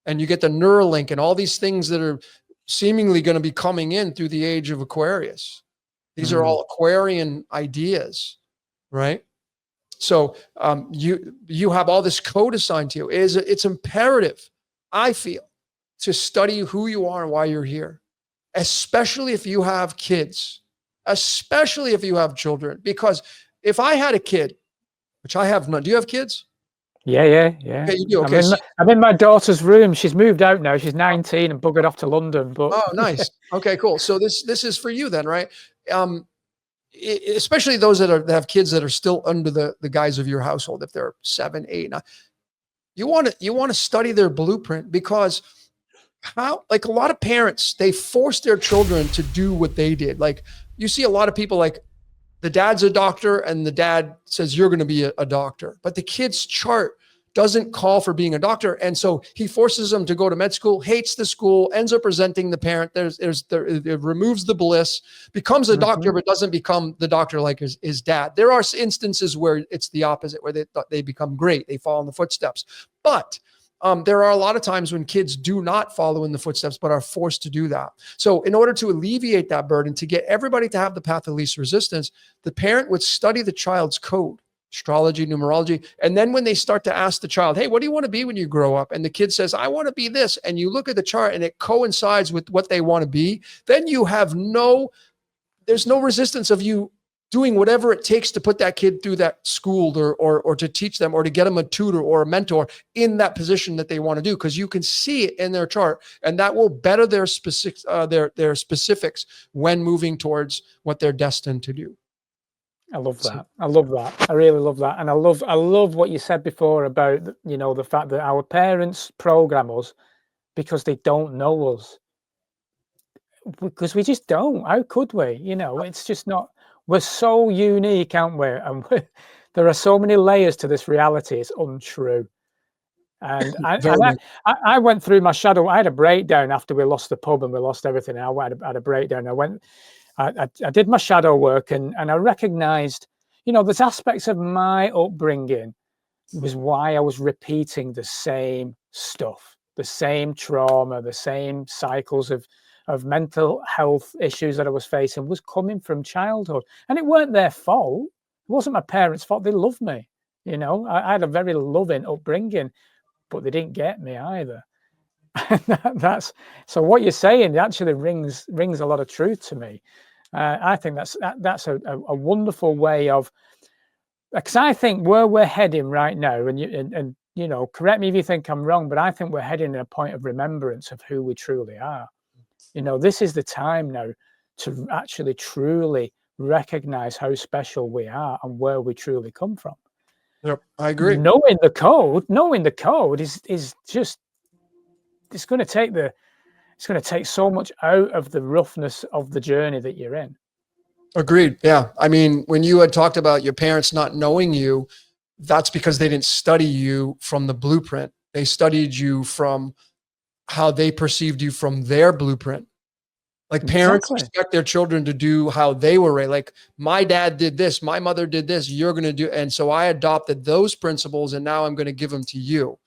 and you get the Neuralink and all these things that are seemingly going to be coming in through the age of Aquarius. These are all Aquarian ideas, right? So you have all this code assigned to you. It's imperative, I feel, to study who you are and why you're here, especially if you have kids, especially if you have children. Because if I had a kid, which I have none, do you have kids? Yeah. Okay, you do. Okay. I'm in my daughter's room. She's moved out now. She's 19 and buggered off to London. But oh, nice. Okay, cool. So this is for you then, right? especially those that have kids that are still under the guise of your household, if they're 7, 8, 9, you want to study their blueprint, because like a lot of parents, they force their children to do what they did. Like you see a lot of people, like the dad's a doctor and the dad says, you're going to be a doctor, but the kid's chart doesn't call for being a doctor. And so he forces them to go to med school, hates the school, ends up resenting the parent. It removes the bliss, becomes a doctor, but doesn't become the doctor like his dad. There are instances where it's the opposite, where they become great. They follow in the footsteps. But there are a lot of times when kids do not follow in the footsteps, but are forced to do that. So in order to alleviate that burden, to get everybody to have the path of least resistance, the parent would study the child's code, astrology, numerology. And then when they start to ask the child, hey, what do you want to be when you grow up? And the kid says, I want to be this. And you look at the chart and it coincides with what they want to be. Then you have there's no resistance of you doing whatever it takes to put that kid through that school or to teach them or to get them a tutor or a mentor in that position that they want to do. Because you can see it in their chart, and that will better their specifics, their specifics when moving towards what they're destined to do. I love that. I love that. I really love that. And I love what you said before about, the fact that our parents program us because they don't know us. Because we just don't. How could we? It's just not. We're so unique, aren't we? And there are so many layers to this reality. It's untrue. And I went through my shadow. I had a breakdown after we lost the pub and we lost everything. I had a breakdown. I did my shadow work and I recognized, there's aspects of my upbringing was why I was repeating the same stuff, the same trauma, the same cycles of mental health issues that I was facing was coming from childhood. And it weren't their fault. It wasn't my parents' fault. They loved me. I had a very loving upbringing, but they didn't get me either. So what you're saying actually rings a lot of truth to me. I think that's a wonderful way of, because I think where we're heading right now, and correct me if you think I'm wrong, but I think we're heading in a point of remembrance of who we truly are. This is the time now to actually truly recognize how special we are and where we truly come from. Yep, I agree. Knowing the code is just, it's going to take so much out of the roughness of the journey that you're in. Agreed. Yeah. I mean, when you had talked about your parents not knowing you, that's because they didn't study you from the blueprint. They studied you from how they perceived you from their blueprint. Like parents expect their children to do how they were raised. Like my dad did this, my mother did this, you're going to do. And so I adopted those principles and now I'm going to give them to you.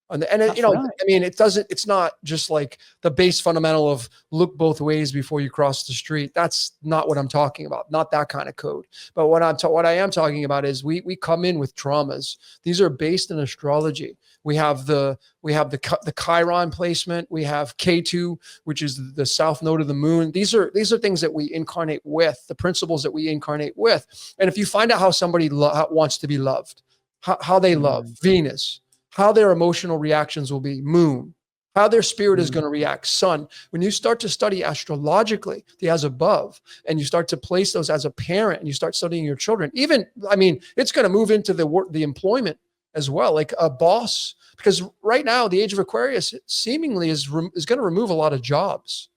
And right. I mean, it's not just like the base fundamental of look both ways before you cross the street. That's not what I'm talking about. Not that kind of code. But what I am talking about is we come in with traumas. These are based in astrology. We have the Chiron placement. We have K2, which is the south node of the moon. These are things that we incarnate with, the principles that we incarnate with. And if you find out how somebody wants to be loved, how they love Venus, how their emotional reactions will be, moon, how their spirit is going to react, sun. When you start to study astrologically, the as above, and you start to place those as a parent and you start studying your children, it's going to move into the employment as well, like a boss, because right now the age of Aquarius seemingly is going to remove a lot of jobs,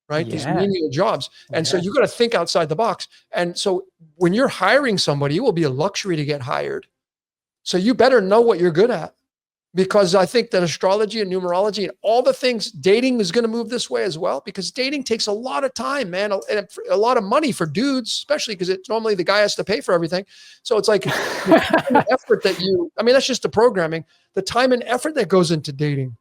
right? Yeah. These menial jobs. And so you got to think outside the box. And so when you're hiring somebody, it will be a luxury to get hired. So you better know what you're good at. Because I think that astrology and numerology and all the things, dating is going to move this way as well, because dating takes a lot of time, man, and a lot of money for dudes, especially because it's normally the guy has to pay for everything. So it's like the effort that's just the programming, the time and effort that goes into dating.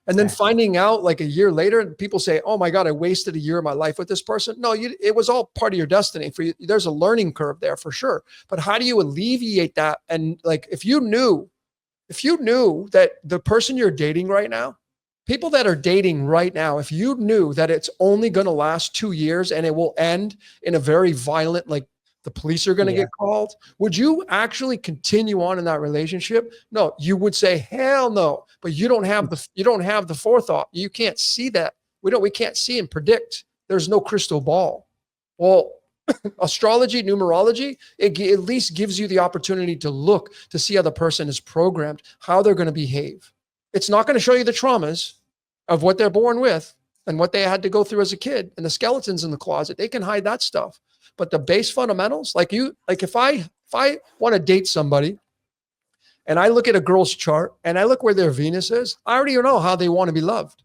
And then finding out like a year later, and people say, oh my God, I wasted a year of my life with this person. No, it was all part of your destiny. For you, there's a learning curve there for sure. But how do you alleviate that? And like, if you knew that the person you're dating right now, people that are dating right now, if you knew that it's only going to last 2 years and it will end in a very violent, like the police are going to get called, would you actually continue on in that relationship? No, you would say, hell no, but you don't have the forethought. You can't see that. We can't see and predict. There's no crystal ball. Well, Astrology, numerology, it at least gives you the opportunity to look to see how the person is programmed, how they're going to behave. It's not going to show you the traumas of what they're born with and what they had to go through as a kid and the skeletons in the closet. They can hide that stuff. But the base fundamentals, like if I want to date somebody and I look at a girl's chart and I look where their Venus is, I already know how they want to be loved.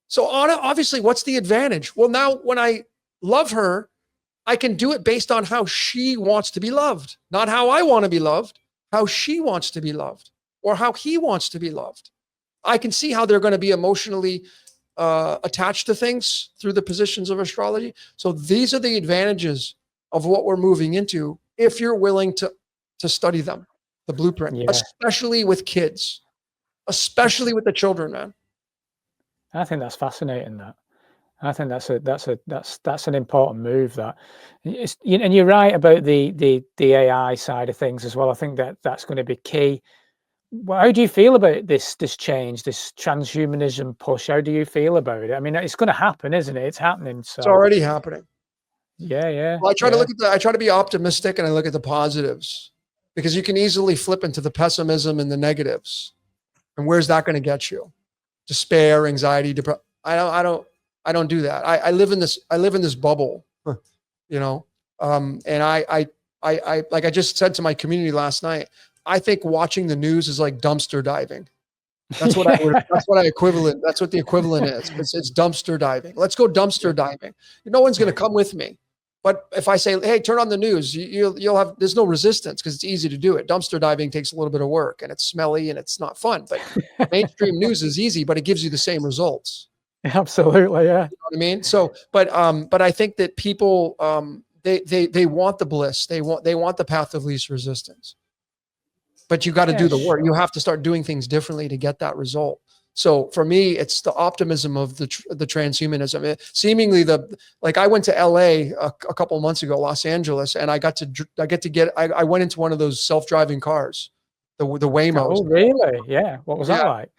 So obviously, what's the advantage? Well, now when I love her, I can do it based on how she wants to be loved, not how I want to be loved, how she wants to be loved, or how he wants to be loved. I can see how they're going to be emotionally attached to things through the positions of astrology. So these are the advantages of what we're moving into if you're willing to study them, the blueprint, especially with kids, especially with the children, man. I think that's fascinating. That I think that's an important move. That and you're right about the AI side of things as well. I think that's going to be key. Well, how do you feel about this change, this transhumanism push? How do you feel about it? I mean, it's going to happen, isn't it? It's happening. So it's already happening. Yeah. Well, I try to look at I try to be optimistic and I look at the positives because you can easily flip into the pessimism and the negatives. And where's that going to get you? Despair, anxiety, depression. I don't do that. I live in this bubble, you know. And I like I just said to my community last night, I think watching the news is like dumpster diving. That's what that's what the equivalent is. It's dumpster diving. Let's go dumpster diving. No one's going to come with me. But if I say, hey, turn on the news, you'll have, there's no resistance because it's easy to do it. Dumpster diving takes a little bit of work and it's smelly and it's not fun, but mainstream news is easy, but it gives you the same results. Absolutely. Yeah. You know what I mean? So, but I think that people, they want the bliss. They want the path of least resistance, but you got to do the work. You have to start doing things differently to get that result. So for me, it's the optimism of the transhumanism. Seemingly like I went to LA a couple of months ago, Los Angeles, and I went into one of those self-driving cars, the Waymos. Oh, really? Yeah. What was that like?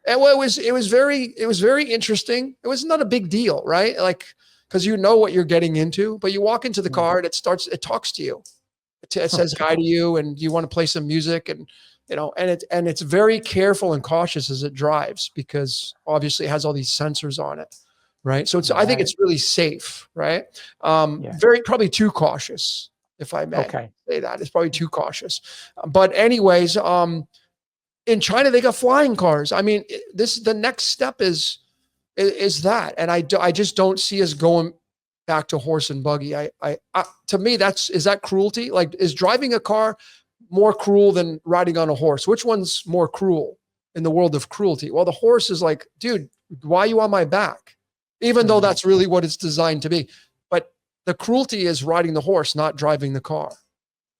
And well, it was very interesting. It was not a big deal, right? Like, cause you know what you're getting into, but you walk into the car and it talks to you. It says hi to you and you want to play some music and, you know, and it's very careful and cautious as it drives because obviously it has all these sensors on it, right? So I think it's really safe, right? Very probably too cautious, if I may say that. It's probably too cautious. But anyways, in China they got flying cars. I mean, the next step is that, and I just don't see us going back to horse and buggy. To me, is that cruelty? Like, is driving a car more cruel than riding on a horse? Which one's more cruel in the world of cruelty? Well, the horse is like, dude, why are you on my back? Even though that's really what it's designed to be. But the cruelty is riding the horse, not driving the car.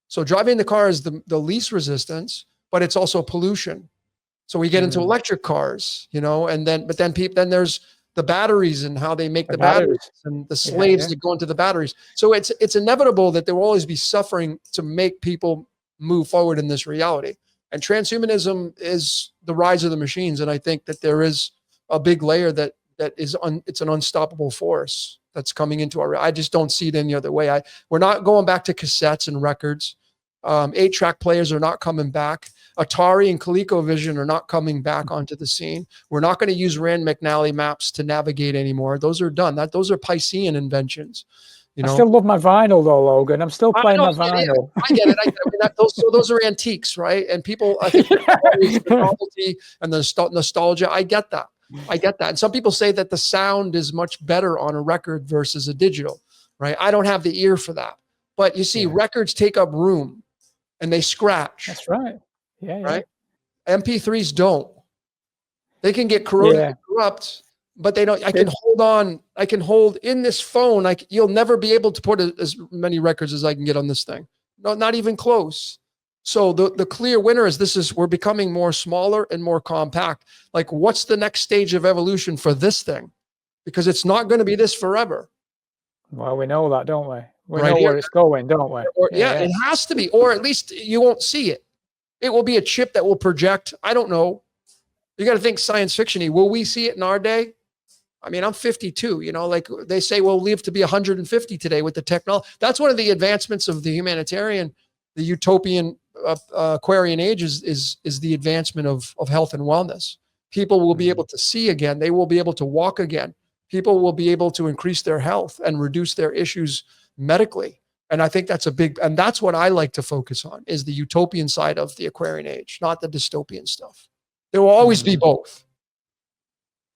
So driving the car is the least resistance, but it's also pollution. So we get into electric cars, you know, but then there's the batteries and how they make the batteries and the slaves that go into the batteries. So it's inevitable that there will always be suffering to make people move forward in this reality. And transhumanism is the rise of the machines. And I think that there is a big layer it's an unstoppable force that's coming into I just don't see it any other way. We're not going back to cassettes and records. 8-track players are not coming back. Atari and ColecoVision are not coming back onto the scene. We're not going to use Rand McNally maps to navigate anymore. Those are done. Those are Piscean inventions. You know? I still love my vinyl though, Logan. I'm still playing my vinyl. I get it. I mean, those are antiques, right? And people, I think the novelty and the nostalgia. I get that. And some people say that the sound is much better on a record versus a digital, right? I don't have the ear for that. But you see, records take up room and they scratch. That's right. Yeah. Right. MP3s don't. They can get corroded and corrupt, but they don't. I can hold in this phone. You'll never be able to put as many records as I can get on this thing. No, not even close. So the clear winner is we're becoming more smaller and more compact. Like, what's the next stage of evolution for this thing? Because it's not going to be this forever. Well, we know that, don't we? We know where it's going, don't we? It has to be, or at least you won't see it. It will be a chip that will project. I don't know. You got to think science fiction-y. Will we see it in our day? I mean, I'm 52, you know, like they say, we'll live to be 150 today with the technology. That's one of the advancements of the humanitarian, the utopian Aquarian age is the advancement of health and wellness. People will be able to see again. They will be able to walk again. People will be able to increase their health and reduce their issues medically. And I think that's and that's what I like to focus on, is the utopian side of the Aquarian age, not the dystopian stuff. There will always be both.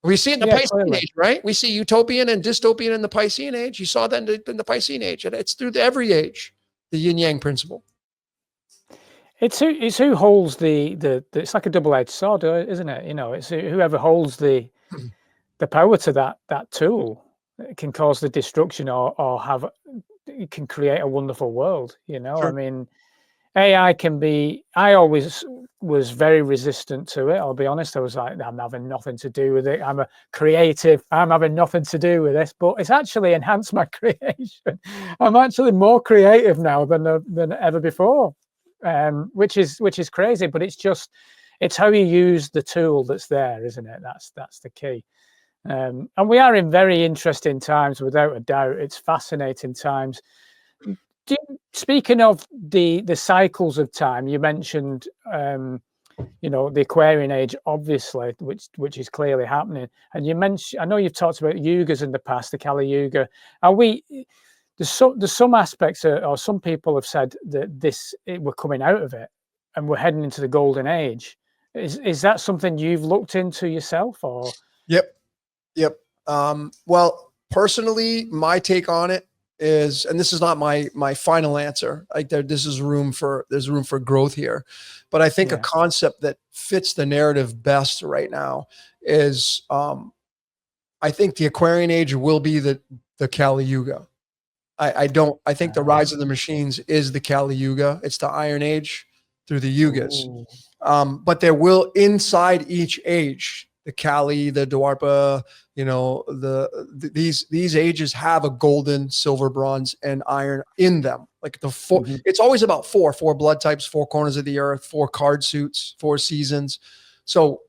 We see it in the Piscean age, right? We see utopian and dystopian in the Piscean age. You saw that in the Piscean age, and it's through every age, the yin yang principle. It's who holds the it's like a double-edged sword, isn't it? You know, it's whoever holds the power to that tool can cause the destruction or have, it can create a wonderful world. You know, I mean, AI can be. I always was very resistant to it. I'll be honest. I was like, I'm having nothing to do with it. I'm a creative. I'm having nothing to do with this. But it's actually enhanced my creation. I'm actually more creative now than ever before, which is crazy. But it's how you use the tool that's there, isn't it? That's the key. And we are in very interesting times, without a doubt. It's fascinating times. Speaking of the cycles of time, you mentioned, you know, the Aquarian age, obviously, which is clearly happening. And you mentioned, I know you've talked about yugas in the past, the Kali Yuga. There's some aspects, or some people have said that we're coming out of it and we're heading into the golden age. Is that something you've looked into yourself, or? Yep. Well, personally, my take on it is, and this is not my final answer, like there's room for growth here, but I think a concept that fits the narrative best right now is, I think the Aquarian age will be the Kali Yuga. I think the rise of the machines is the Kali Yuga. It's the Iron Age through the Yugas. But there will, inside each age, the Kali, the Dwarpa, you know, these ages have a golden, silver, bronze, and iron in them. Like the four, it's always about four blood types, four corners of the earth, four card suits, four seasons. So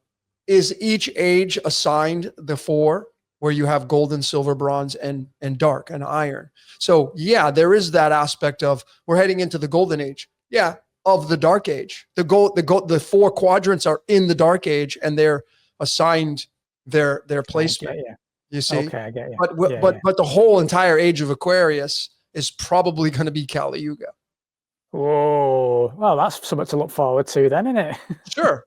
is each age assigned the four, where you have golden, silver, bronze, and dark and iron? So yeah, there is that aspect of, we're heading into the golden age. Yeah, of the dark age. The four quadrants are in the dark age, and they're assigned their placement. You see? Okay, I get you. But the whole entire age of Aquarius is probably going to be Kali Yuga. Whoa. Well, that's something to look forward to then, isn't it? Sure.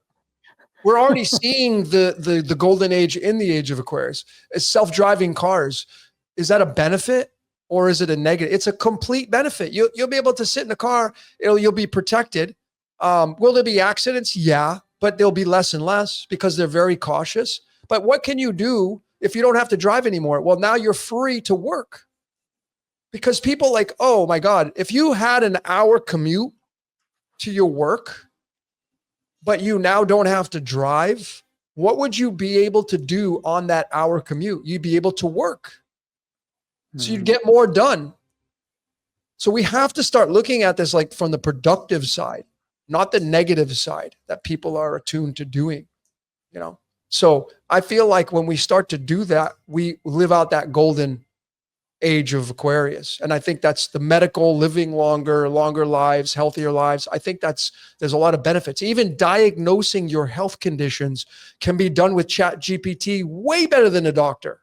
We're already seeing the golden age in the age of Aquarius. Self-driving cars. Is that a benefit or is it a negative? It's a complete benefit. You'll be able to sit in a car. You'll be protected. Will there be accidents? Yeah, but they'll be less and less because they're very cautious. But what can you do if you don't have to drive anymore? Well, now you're free to work. Because people like, oh my God, if you had an hour commute to your work, but you now don't have to drive, what would you be able to do on that hour commute? You'd be able to work. So you'd get more done. So we have to start looking at this like from the productive side, not the negative side that people are attuned to doing, you know? So I feel like when we start to do that, we live out that golden age of Aquarius. And I think that's the medical, living longer lives, healthier lives. I think there's a lot of benefits. Even diagnosing your health conditions can be done with Chat GPT way better than a doctor.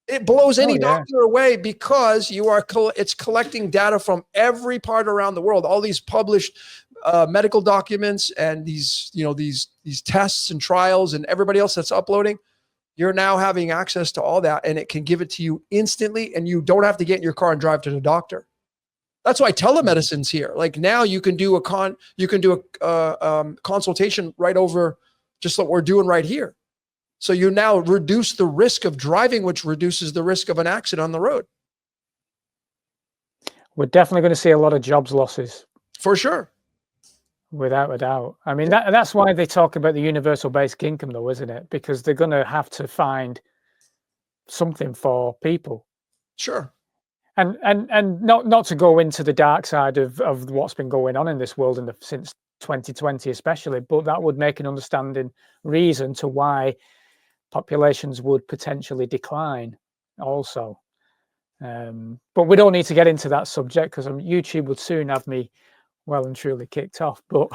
It blows any doctor away because it's collecting data from every part around the world. All these published medical documents and these tests and trials and everybody else that's uploading. You're now having access to all that, and it can give it to you instantly, and you don't have to get in your car and drive to the doctor. That's why telemedicine's here. Like now, you can do a consultation right over, just like we're doing right here. So you now reduce the risk of driving, which reduces the risk of an accident on the road. We're definitely going to see a lot of jobs losses. For sure. Without a doubt. I mean, that's why they talk about the universal basic income, though, isn't it? Because they're going to have to find something for people. Sure. And not to go into the dark side of what's been going on in this world since 2020 especially, but that would make an understanding reason to why populations would potentially decline also. But we don't need to get into that subject because YouTube would soon have me well and truly kicked off. But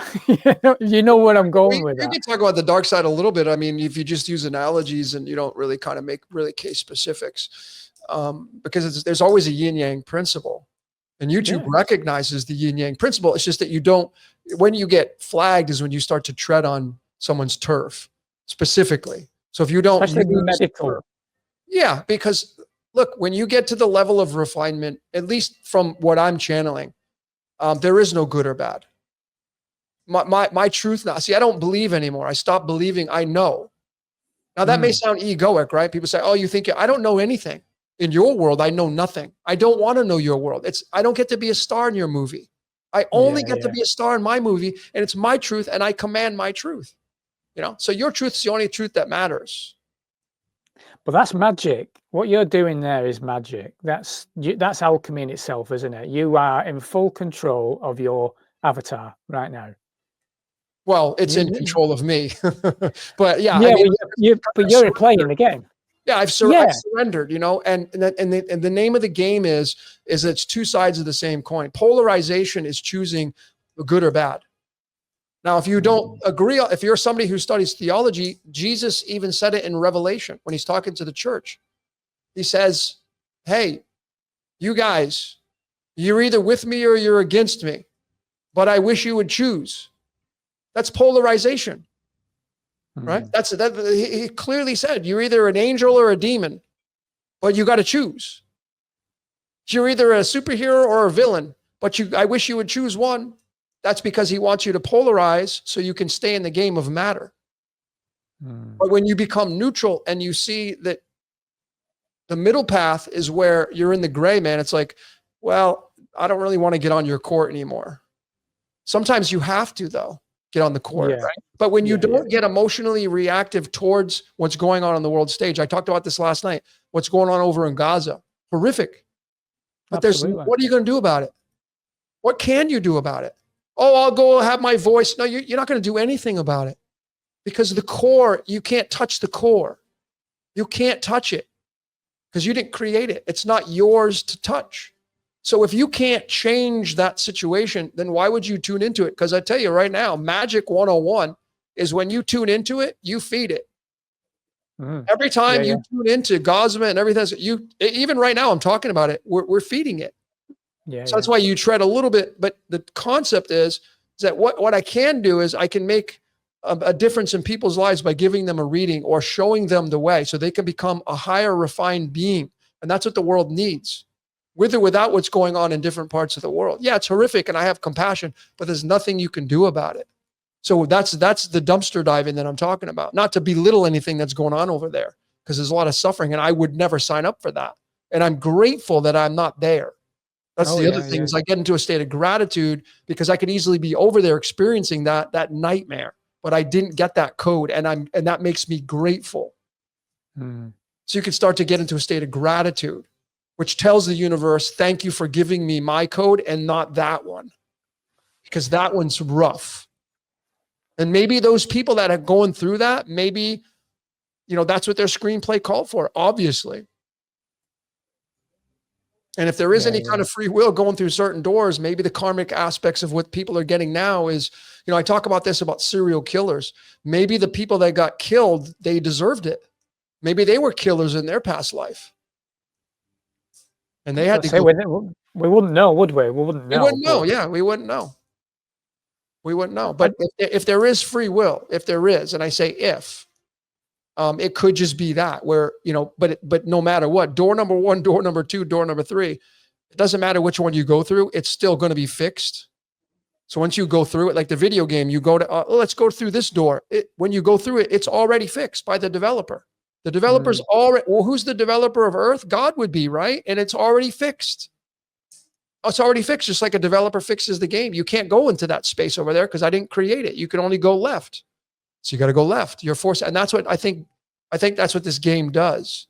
you know where I'm going with that. You can talk about the dark side a little bit. I mean, if you just use analogies and you don't really kind of make really case specifics, because there's always a yin yang principle. And YouTube recognizes the yin yang principle. It's just that you don't, when you get flagged is when you start to tread on someone's turf specifically. So if you don't, especially medical. Yeah, because look, when you get to the level of refinement, at least from what I'm channeling, there is no good or bad. My truth now, see, I don't believe anymore. I stopped believing. I know. Now that may sound egoic, right? People say, oh, you think, I don't know anything. In your world, I know nothing. I don't want to know your world. I don't get to be a star in your movie. I only get to be a star in my movie, and it's my truth, and I command my truth. So your truth is the only truth that matters. But that's magic. What you're doing there is magic. That's alchemy in itself, isn't it? You are in full control of your avatar right now. Well, it's in control of me, but yeah. But you're playing the game. Yeah, I've surrendered, and the name of the game is it's two sides of the same coin. Polarization is choosing good or bad. Now, if you don't agree, if you're somebody who studies theology, Jesus even said it in Revelation when he's talking to the church. He says, hey, you guys, you're either with me or you're against me, but I wish you would choose. That's polarization. Right? He clearly said, you're either an angel or a demon, but you got to choose. You're either a superhero or a villain, but I wish you would choose one. That's because he wants you to polarize so you can stay in the game of matter. But when you become neutral and you see that the middle path is where you're in the gray, man, it's like, well, I don't really want to get on your court anymore. Sometimes you have to, though. Get on the court, right? But when you don't get emotionally reactive towards what's going on the world stage, I talked about this last night, what's going on over in Gaza, horrific. But what are you going to do about it? What can you do about it? Oh, I'll go have my voice. No, you're not going to do anything about it because the core, you can't touch the core. You can't touch it because you didn't create it. It's not yours to touch. So if you can't change that situation, then why would you tune into it? Because I tell you right now, Magic 101 is when you tune into it, you feed it. Every time you tune into Gosma and everything, even right now I'm talking about it, we're feeding it. So that's why you tread a little bit. But the concept is that what I can do is I can make a difference in people's lives by giving them a reading or showing them the way so they can become a higher refined being. And that's what the world needs. With or without what's going on in different parts of the world. Yeah, it's horrific and I have compassion, but there's nothing you can do about it. So that's the dumpster diving that I'm talking about. Not to belittle anything that's going on over there, because there's a lot of suffering and I would never sign up for that. And I'm grateful that I'm not there. That's the other thing is I get into a state of gratitude because I could easily be over there experiencing that nightmare, but I didn't get that code and that makes me grateful. So you can start to get into a state of gratitude, which tells the universe, thank you for giving me my code and not that one, because that one's rough. And maybe those people that are going through that, maybe, that's what their screenplay called for, obviously. And if there is any kind of free will going through certain doors, maybe the karmic aspects of what people are getting now is, I talk about this about serial killers. Maybe the people that got killed, they deserved it. Maybe they were killers in their past life. And they had to go. We wouldn't know, would we? We wouldn't know. We wouldn't know. Yeah, we wouldn't know. We wouldn't know. But if there is free will, if there is, and I say if, it could just be that where, but no matter what, door number 1, door number 2, door number 3, it doesn't matter which one you go through, it's still going to be fixed. So once you go through it, like the video game, you go to, let's go through this door. When you go through it, it's already fixed by the developer. The developer's already, well, who's the developer of Earth? God would be, right? And it's already fixed. It's already fixed, just like a developer fixes the game. You can't go into that space over there because I didn't create it. You can only go left. So you got to go left. You're forced. And that's what I think that's what this game does.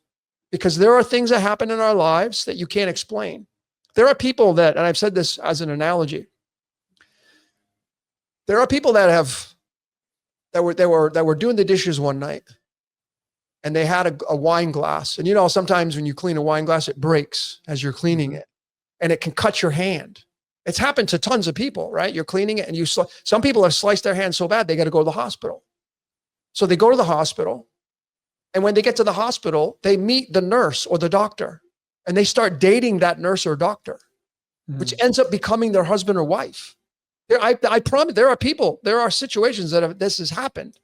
Because there are things that happen in our lives that you can't explain. There are people that, and I've said this as an analogy, there are people that were doing the dishes one night. and they had a wine glass. And you know, sometimes when you clean a wine glass, it breaks as you're cleaning it, and it can cut your hand. It's happened to tons of people, right? You're cleaning it, and some people have sliced their hand so bad they got to go to the hospital. So they go to the hospital, and when they get to the hospital, they meet the nurse or the doctor, and they start dating that nurse or doctor, which ends up becoming their husband or wife. I promise there are situations that this has happened.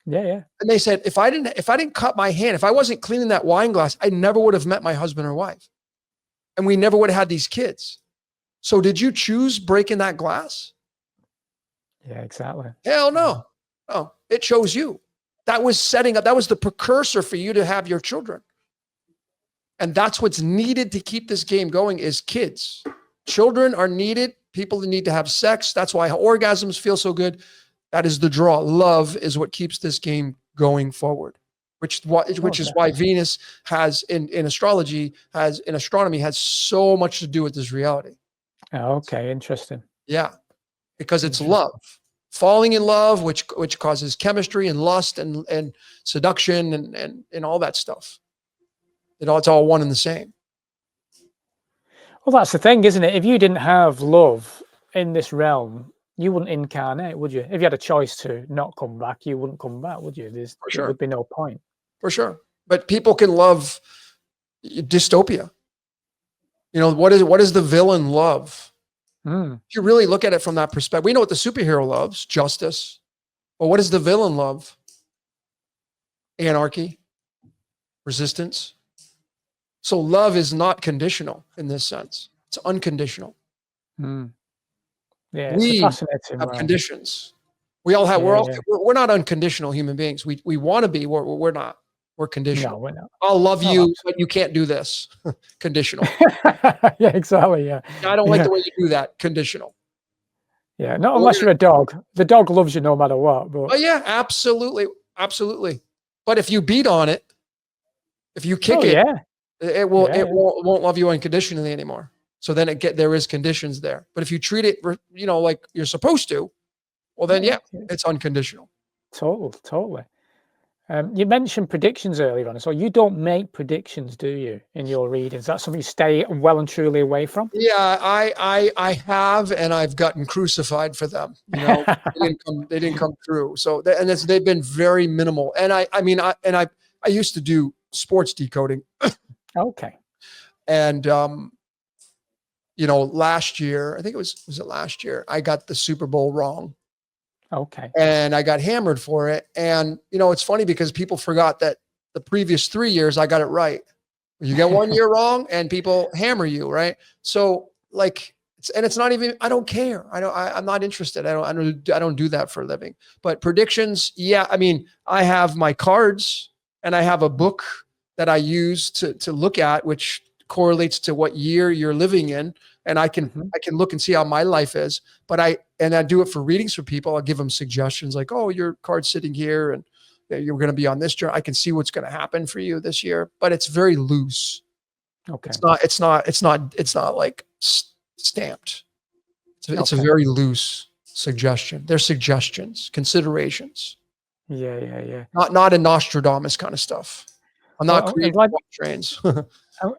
Yeah. And they said, if I didn't cut my hand, if I wasn't cleaning that wine glass, I never would have met my husband or wife. And we never would have had these kids. So did you choose breaking that glass? Yeah, exactly. Hell no. No, it chose you. That was setting up, that was the precursor for you to have your children. And that's what's needed to keep this game going is kids. Children are needed. People need to have sex. That's why orgasms feel so good. That is the draw. Love is what keeps this game going forward, which is why Venus has in astrology, in astronomy, has so much to do with this reality. Okay, interesting. Yeah, because it's love. Falling in love, which causes chemistry and lust and seduction and all that stuff. It's all one and the same. Well, that's the thing, isn't it? If you didn't have love in this realm, you wouldn't incarnate, would you? If you had a choice to not come back, you wouldn't come back, would you? There would be no point. For sure. But people can love dystopia. You know, what is the villain love? If you really look at it from that perspective, we know what the superhero loves, justice. But what does the villain love? Anarchy, resistance. So love is not conditional in this sense. It's unconditional. Yeah, we it's fascinating. Have conditions. We all have. We're not unconditional human beings. We want to be. We're not. We're conditional. No, we're not. I'll love you, but you can't do this. Conditional. Yeah, exactly. Yeah. I don't like the way you do that. Conditional. Yeah, not unless you're a dog. The dog loves you no matter what. But oh yeah, absolutely, absolutely. But if you beat on it, if you kick it, it won't love you unconditionally anymore. So then there is conditions there. But if you treat it, like you're supposed to, well then it's unconditional. Totally. You mentioned predictions earlier on, so you don't make predictions, do you, in your readings? That's something you stay well and truly away from? Yeah, I have, and I've gotten crucified for them. You know, they didn't come through. So they've been very minimal. And I used to do sports decoding. Okay. And last year, I think was it last year, I got the Super Bowl wrong. Okay. And I got hammered for it. And, it's funny because people forgot that the previous 3 years I got it right. You get 1 year wrong and people hammer you, right? So it's not even, I don't care. I'm not interested. I don't do that for a living. But predictions, yeah, I have my cards and I have a book that I use to look at, which correlates to what year you're living in. And I can look and see how my life is, but I do it for readings for people. I'll give them suggestions like, oh, your card's sitting here and you're going to be on this journey. I can see what's going to happen for you this year, but it's very loose. Okay. It's not like stamped. It's a very loose suggestion. They're suggestions, considerations. Yeah. Not a Nostradamus kind of stuff. I'm not creating trains.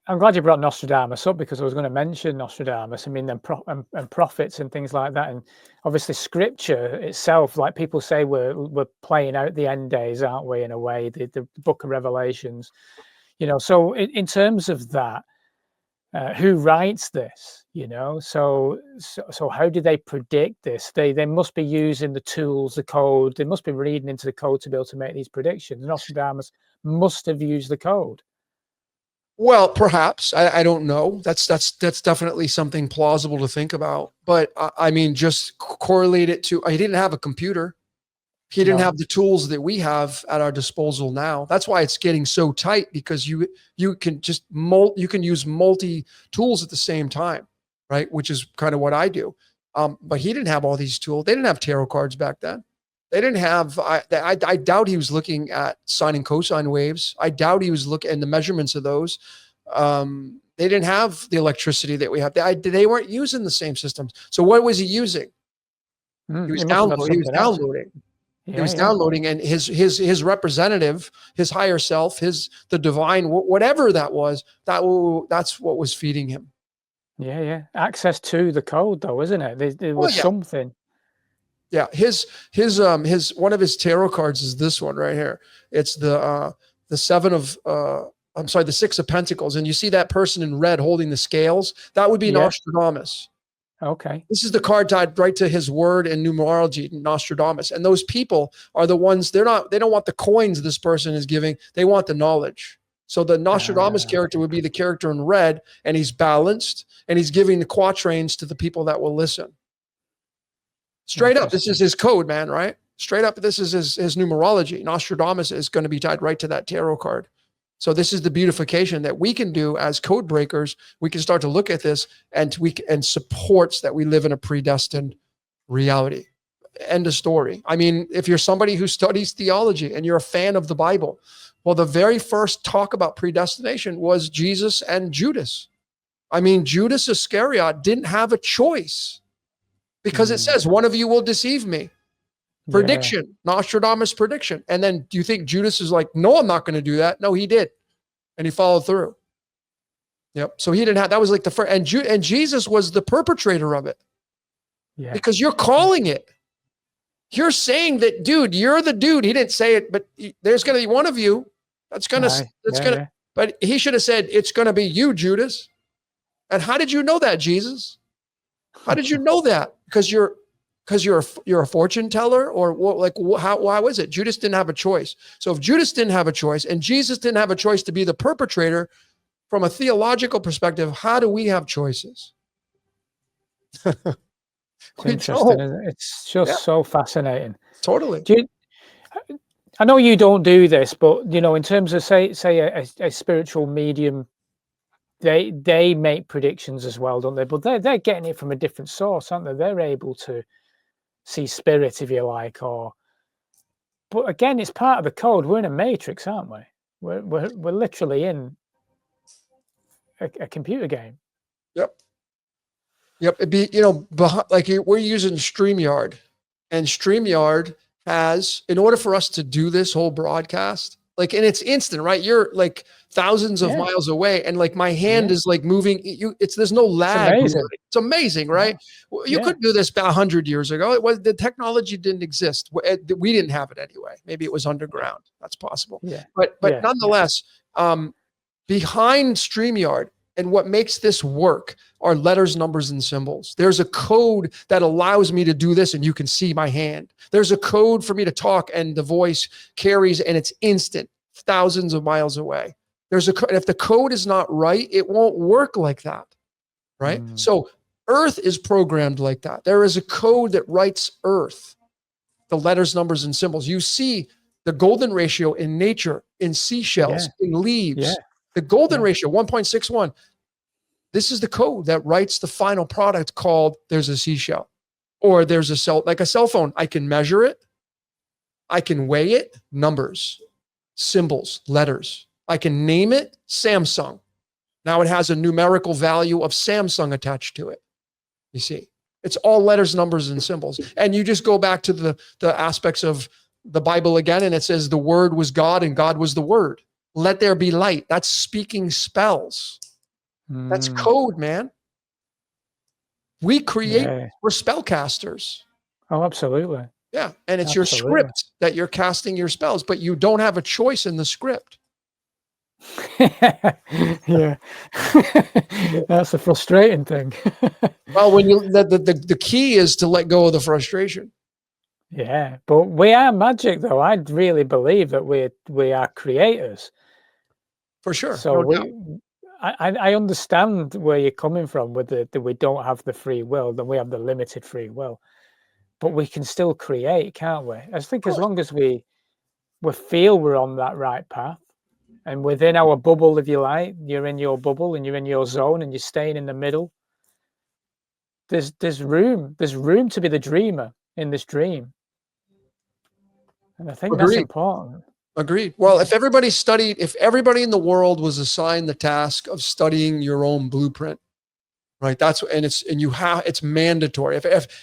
I'm glad you brought Nostradamus up because I was going to mention Nostradamus. And prophets and things like that, and obviously Scripture itself. Like people say, we're playing out the end days, aren't we? In a way, the Book of Revelations. So in terms of that, who writes this? So how do they predict this? They must be using the tools, the code. They must be reading into the code to be able to make these predictions. Nostradamus must have used the code. Well, perhaps. I don't know. That's definitely something plausible to think about. But just correlate it to, he didn't have a computer. He didn't have the tools that we have at our disposal now. That's why it's getting so tight, because you can just use multi tools at the same time, right? Which is kind of what I do. But he didn't have all these tools. They didn't have tarot cards back then. They didn't have, I doubt he was looking at sine and cosine waves. I doubt he was looking at the measurements of those. They didn't have the electricity that we have. They weren't using the same systems. So what was he using? He was downloading. He was downloading, and his representative, his higher self, the divine, whatever that was, that's what was feeding him. Yeah. Access to the code, though, isn't it? There was something. Yeah, his one of his tarot cards is this one right here. It's the Six of Pentacles, and you see that person in red holding the scales. That would be Nostradamus. Okay. This is the card tied right to his word and numerology, Nostradamus. And those people are the ones, they don't want the coins this person is giving. They want the knowledge. So the Nostradamus character would be the character in red, and he's balanced, and he's giving the quatrains to the people that will listen. Straight up, this is his code, man, right? Straight up, this is his numerology. Nostradamus is going to be tied right to that tarot card. So this is the beautification that we can do as code breakers. We can start to look at this and supports that we live in a predestined reality. End of story. I mean, if you're somebody who studies theology and you're a fan of the Bible, well, the very first talk about predestination was Jesus and Judas. I mean, Judas Iscariot didn't have a choice because it says, one of you will deceive me. Prediction, Nostradamus prediction. And then do you think Judas is like, no, I'm not going to do that? No, he did. And he followed through. Yep. So he didn't have, that was like the first, and Jesus was the perpetrator of it. Yeah. Because you're calling it. You're saying that, dude, you're the dude. He didn't say it, but there's going to be one of you that's going to, but he should have said, it's going to be you, Judas. And how did you know that, Jesus? How did you know that? Because you're a fortune teller, or what? Why was it? Judas didn't have a choice. So if Judas didn't have a choice and Jesus didn't have a choice to be the perpetrator, from a theological perspective, how do we have choices? Interesting. It's just so fascinating. Totally. I know you don't do this, but in terms of say a spiritual medium, they make predictions as well, don't they? But they're getting it from a different source, aren't they? They're able to see spirit, if you like, but again, it's part of the code. We're in a matrix, aren't we? We're literally in a computer game. Yep. It'd be, like we're using StreamYard, and StreamYard has, in order for us to do this whole broadcast, and it's instant, right? You're like thousands of miles away, and like my hand is like moving. There's no lag. It's amazing, right? You could do this about 100 years ago. The technology didn't exist. We didn't have it anyway. Maybe it was underground. That's possible. Yeah. But nonetheless, behind StreamYard, and what makes this work are letters, numbers, and symbols. There's a code that allows me to do this, and you can see my hand. There's a code for me to talk, and the voice carries, and it's instant, thousands of miles away. There's a code. If the code is not right, it won't work like that, right? So Earth is programmed like that. There is a code that writes Earth, the letters, numbers, and symbols. You see the golden ratio in nature, in seashells, in leaves. Yeah. The golden ratio, 1.61. This is the code that writes the final product called there's a seashell, or there's a cell phone. I can measure it. I can weigh it, numbers, symbols, letters. I can name it Samsung. Now it has a numerical value of Samsung attached to it. You see, it's all letters, numbers, and symbols. And you just go back to the aspects of the Bible again, and it says the word was God and God was the word. Let there be light. That's speaking spells. That's code, man. We create, we're spellcasters. Oh, absolutely. Yeah. And it's your script that you're casting your spells, but you don't have a choice in the script. Yeah. That's the frustrating thing. Well, when the key is to let go of the frustration. Yeah. But we are magic, though. I really believe that we are creators. For sure. So I understand where you're coming from with that we don't have the free will, that we have the limited free will, but we can still create, can't we? I think as long as we feel we're on that right path, and within our bubble, if you like, you're in your bubble and you're in your zone and you're staying in the middle, there's room to be the dreamer in this dream. And I think that's important. Agreed. Well, if everybody in the world was assigned the task of studying your own blueprint, right? It's mandatory.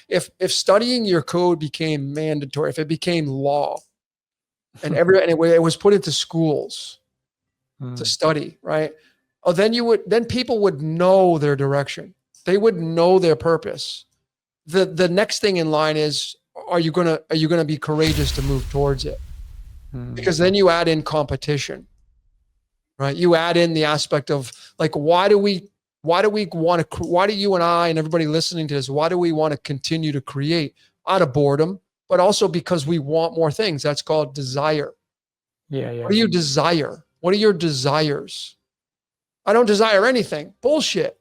If studying your code became mandatory, if it became law, and it was put into schools to study, right? Oh, then people would know their direction. They would know their purpose. The next thing in line is, are you gonna be courageous to move towards it? Because then you add in competition, right? You add in the aspect of like, why do you and I and everybody listening to this, why do we want to continue to create? Out of boredom, but also because we want more things. That's called desire. Yeah. What do you desire? What are your desires? I don't desire anything. Bullshit.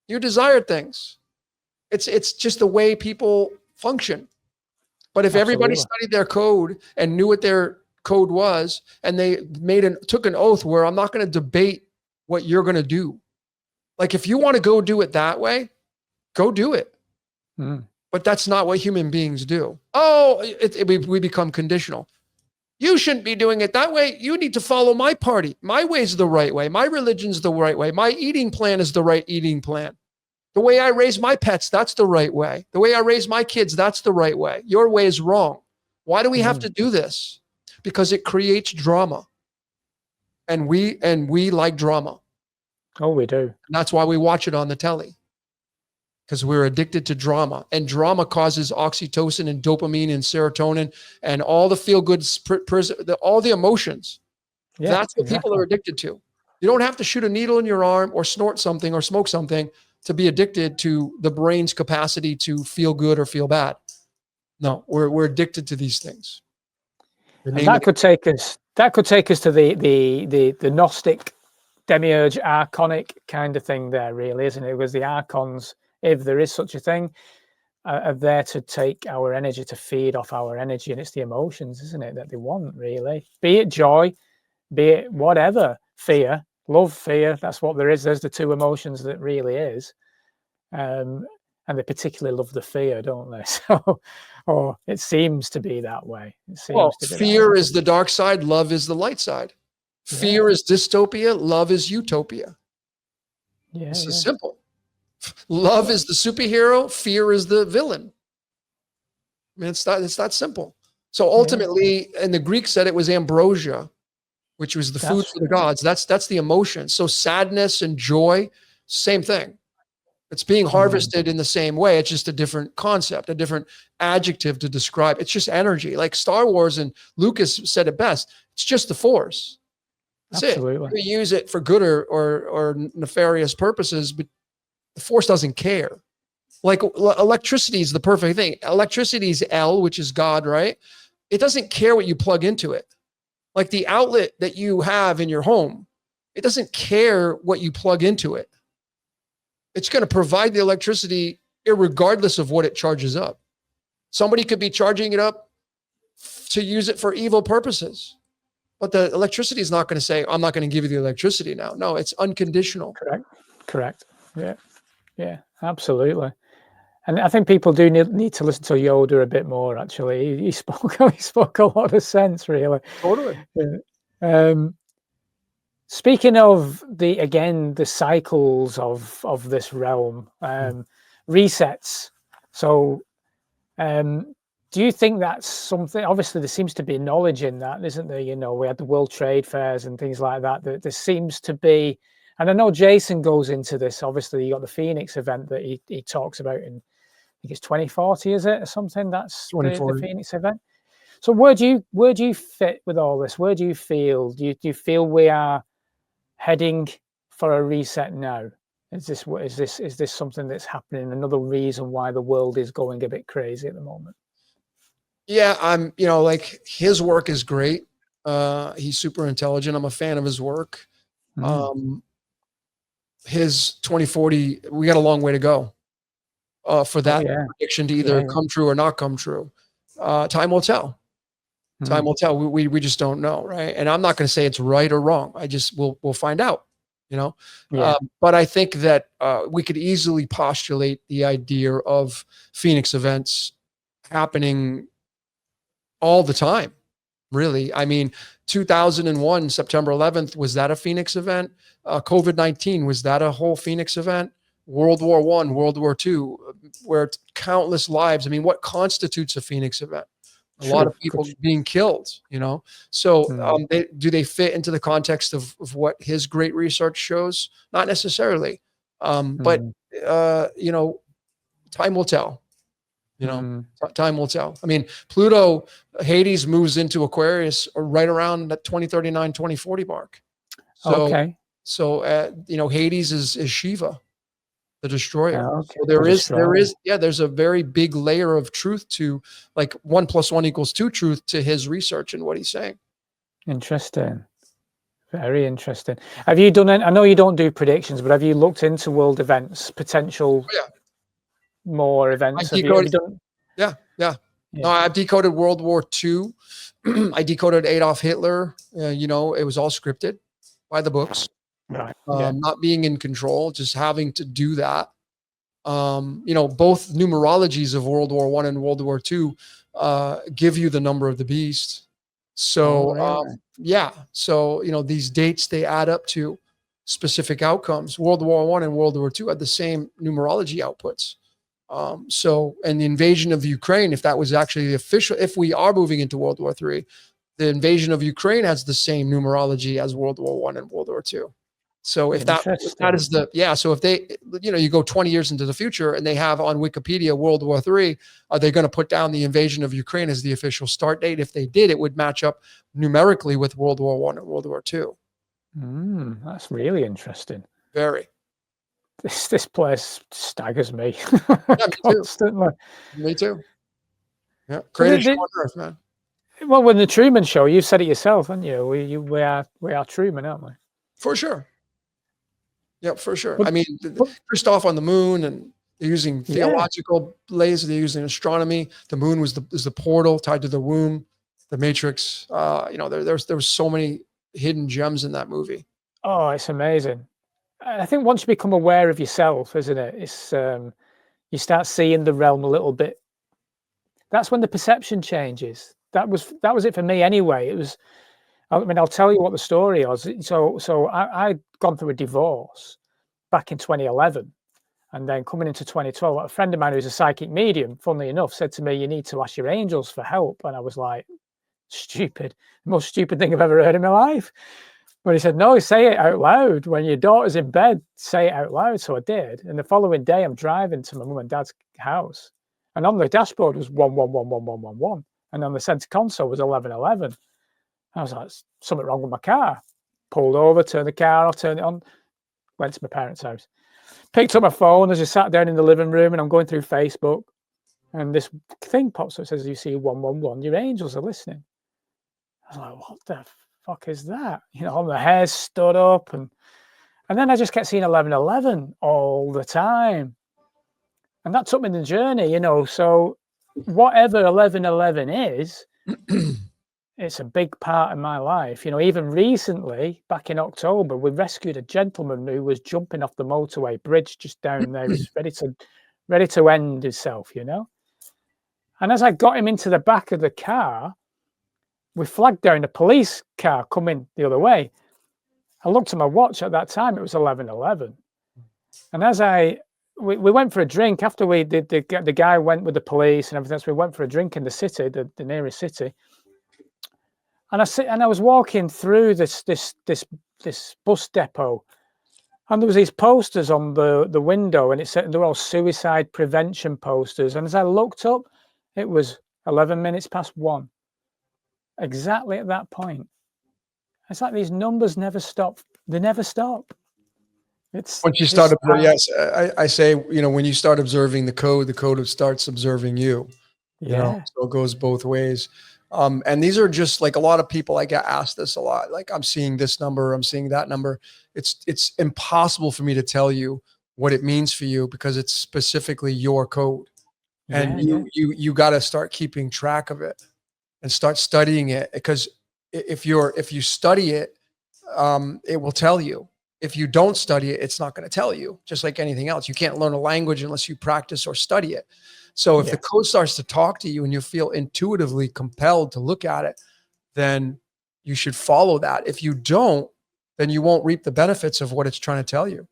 You desire things. It's just the way people function. But if everybody studied their code and knew what their code was, and they took an oath where I'm not going to debate what you're going to do. Like if you want to go do it that way, go do it. But that's not what human beings do. Oh, we become conditional. You shouldn't be doing it that way. You need to follow my party. My way's the right way. My religion's the right way. My eating plan is the right eating plan. The way I raise my pets, that's the right way. The way I raise my kids, that's the right way. Your way is wrong. Why do we have to do this? Because it creates drama. And we like drama. Oh, we do. And that's why we watch it on the telly. Because we're addicted to drama. And drama causes oxytocin and dopamine and serotonin and all the feel-good, all the emotions. Yeah, that's what people are addicted to. You don't have to shoot a needle in your arm or snort something or smoke something to be addicted to the brain's capacity to feel good or feel bad. No, we're addicted to these things. And that could take us to the Gnostic demiurge archonic kind of thing there, really, isn't it? Because the archons, if there is such a thing, are there to take our energy, to feed off our energy, and it's the emotions, isn't it, that they want, really? Be it joy, be it whatever, fear, love, fear, that's what there is. There's the two emotions that really is. And they particularly love the fear, don't they? So, or it seems to be that way. Fear is the dark side, love is the light side. Fear is dystopia, love is utopia. Yeah, this is simple. Love is the superhero, fear is the villain. I mean, it's that simple. So ultimately, and the Greeks said it was ambrosia, which was the food for the gods. That's the emotion. So sadness and joy, same thing. It's being harvested in the same way. It's just a different concept, a different adjective to describe. It's just energy. Like Star Wars and Lucas said it best. It's just the force. That's Absolutely. It. We use it for good or nefarious purposes, but the force doesn't care. Like electricity is the perfect thing. Electricity is L, which is God, right? It doesn't care what you plug into it. Like the outlet that you have in your home, it doesn't care what you plug into it. It's going to provide the electricity irregardless of what it charges up. Somebody could be charging it up to use it for evil purposes. But the electricity is not going to say, I'm not going to give you the electricity now. No, it's unconditional. Correct. Yeah, absolutely. And I think people do need to listen to Yoda a bit more, actually. He spoke a lot of sense, really. Totally. Yeah. Speaking of the cycles of this realm, resets. So, do you think that's something? Obviously, there seems to be knowledge in that, isn't there? You know, we had the World Trade Fairs and things like that. That there seems to be, and I know Jason goes into this. Obviously, you got the Phoenix event that he talks about in, I think it's 2040, is it, or something? That's the Phoenix event. So, where do you fit with all this? Where do you feel? Do you feel we are heading for a reset now? Is this something that's happening? Another reason why the world is going a bit crazy at the moment? Yeah, like his work is great. He's super intelligent. I'm a fan of his work. His 2040, we got a long way to go for that prediction to either come true or not come true. Time will tell. Time will tell. We just don't know, right? And I'm not going to say it's right or wrong. We'll find out, but I think that we could easily postulate the idea of Phoenix events happening all the time, really. I mean, 2001, September 11th, was that a Phoenix event? COVID-19, was that a whole Phoenix event? World War I, World War II, where countless lives. I mean, what constitutes a Phoenix event? A lot True. of people being killed, you know? So Mm, do they fit into the context of what his great research shows? Not necessarily. But, mm, you know, time will tell, you know, mm. time will tell. I mean, Pluto, Hades moves into Aquarius right around that 2039, 2040 mark. So, Okay. you know, Hades is Shiva, the destroyer. Okay. So The destroyer. there's a very big layer of truth to, like, 1+1 = 2 truth to his research and what he's saying. Interesting. Very interesting. Have you done any, I know you don't do predictions, but have you looked into world events, potential Oh, yeah. more I events? Have decoded. you done? Yeah. Yeah. No, Yeah. I decoded World War II. I decoded Adolf Hitler. You know, it was all scripted by the books. Right. Yeah. Not being in control, just having to do that. You know, both numerologies of World War I and World War II give you the number of the beast. Oh, So, really? yeah. So, you know, these dates, they add up to specific outcomes. World War I and World War II had the same numerology outputs. So, and the invasion of Ukraine, if that was actually the official, if we are moving into World War III, the invasion of Ukraine has the same numerology as World War I and World War II. So if that Interesting. is the, yeah. So if they, you know, you go 20 years into the future and they have on Wikipedia World War III, are they going to put down the invasion of Ukraine as the official start date? If they did, it would match up numerically with World War I and World War II. That's really interesting. Very. This place staggers me Yeah, me too. constantly. Me too. Yeah. But Greatest show on earth, man. well, when the Truman Show, you said it yourself, haven't you? We are Truman, aren't we? For sure. Yeah, for sure. But, I mean, but Christoph on the moon, and they're using yeah. theological lasers. They're using astronomy. The moon is the portal tied to the womb, the matrix. You know, there was so many hidden gems in that movie. Oh, it's amazing. I think once you become aware of yourself, isn't it? It's you start seeing the realm a little bit. That's when the perception changes. That was it for me anyway. It was. I mean, I'll tell you what the story was. So I'd gone through a divorce back in 2011, and then coming into 2012, a friend of mine who's a psychic medium, funnily enough, said to me, "You need to ask your angels for help." And I was like, "Stupid, the most stupid thing I've ever heard in my life." But he said, "No, say it out loud. When your daughter's in bed, say it out loud." So I did. And the following day, I'm driving to my mum and dad's house, and on the dashboard was 111111, and on the center console was 1111. I was like, something wrong with my car. Pulled over, turned the car off, turned it on, went to my parents' house. Picked up my phone as I sat down in the living room, and I'm going through Facebook, and this thing pops up, says, "You see 111, your angels are listening." I was like, what the fuck is that? You know, my hair stood up, and then I just kept seeing 1111 all the time. And that took me on the journey, you know. So whatever 1111 is, it's a big part of my life. You know, even recently, back in October, we rescued a gentleman who was jumping off the motorway bridge just down there. He's ready to end himself, you know. And as I got him into the back of the car, we flagged down a police car coming the other way. I looked at my watch at that time; it was 11:11. And as we went for a drink after the guy went with the police and everything. So we went for a drink in the city, the nearest city. And I was walking through this bus depot, and there was these posters on the window, and it said they were all suicide prevention posters. And as I looked up, it was 11 minutes past 1. Exactly at that point. It's like these numbers never stop. They never stop. It's Once you start this. observing, yes, I say, you know, when you start observing the code starts observing you. You know, Yeah. so it goes both ways. And these are just like, a lot of people, I get asked this a lot. Like, I'm seeing this number, I'm seeing that number. It's impossible for me to tell you what it means for you, because it's specifically your code. And Yeah. you got to start keeping track of it and start studying it, because if you study it, it will tell you. If you don't study it, it's not going to tell you. Just like anything else, you can't learn a language unless you practice or study it. So if the code starts to talk to you and you feel intuitively compelled to look at it, then you should follow that. If you don't, then you won't reap the benefits of what it's trying to tell you.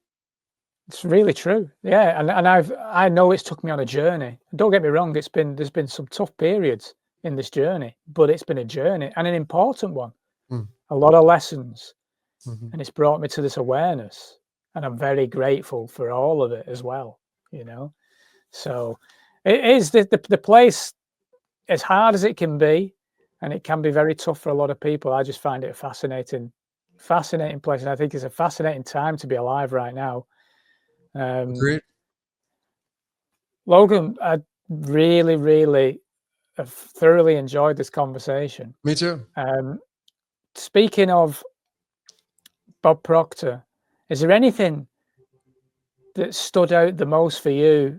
It's really true. Yeah, and I know it's took me on a journey. Don't get me wrong, there's been some tough periods in this journey, but it's been a journey and an important one. Mm. A lot of lessons, Mhm. and it's brought me to this awareness, and I'm very grateful for all of it as well, you know. So it is the place, as hard as it can be, and it can be very tough for a lot of people. I just find it a fascinating place, and I think it's a fascinating time to be alive right now. Agreed. Logan, I really have thoroughly enjoyed this conversation. Me too. Speaking of Bob Proctor, is there anything that stood out the most for you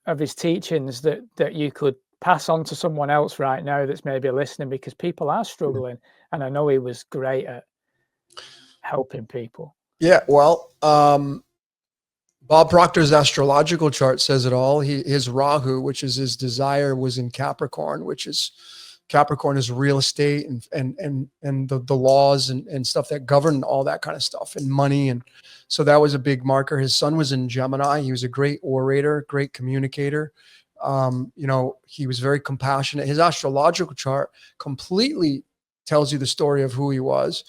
of his teachings that you could pass on to someone else right now that's maybe listening? Because people are struggling, and I know he was great at helping people. Yeah, well, Bob Proctor's astrological chart says it all. His Rahu, which is his desire, was in Capricorn, which is Capricorn is real estate and the laws and stuff that govern all that kind of stuff and money. And so that was a big marker. His son was in Gemini. He was a great orator, great communicator. He was very compassionate. His astrological chart completely tells you the story of who he was.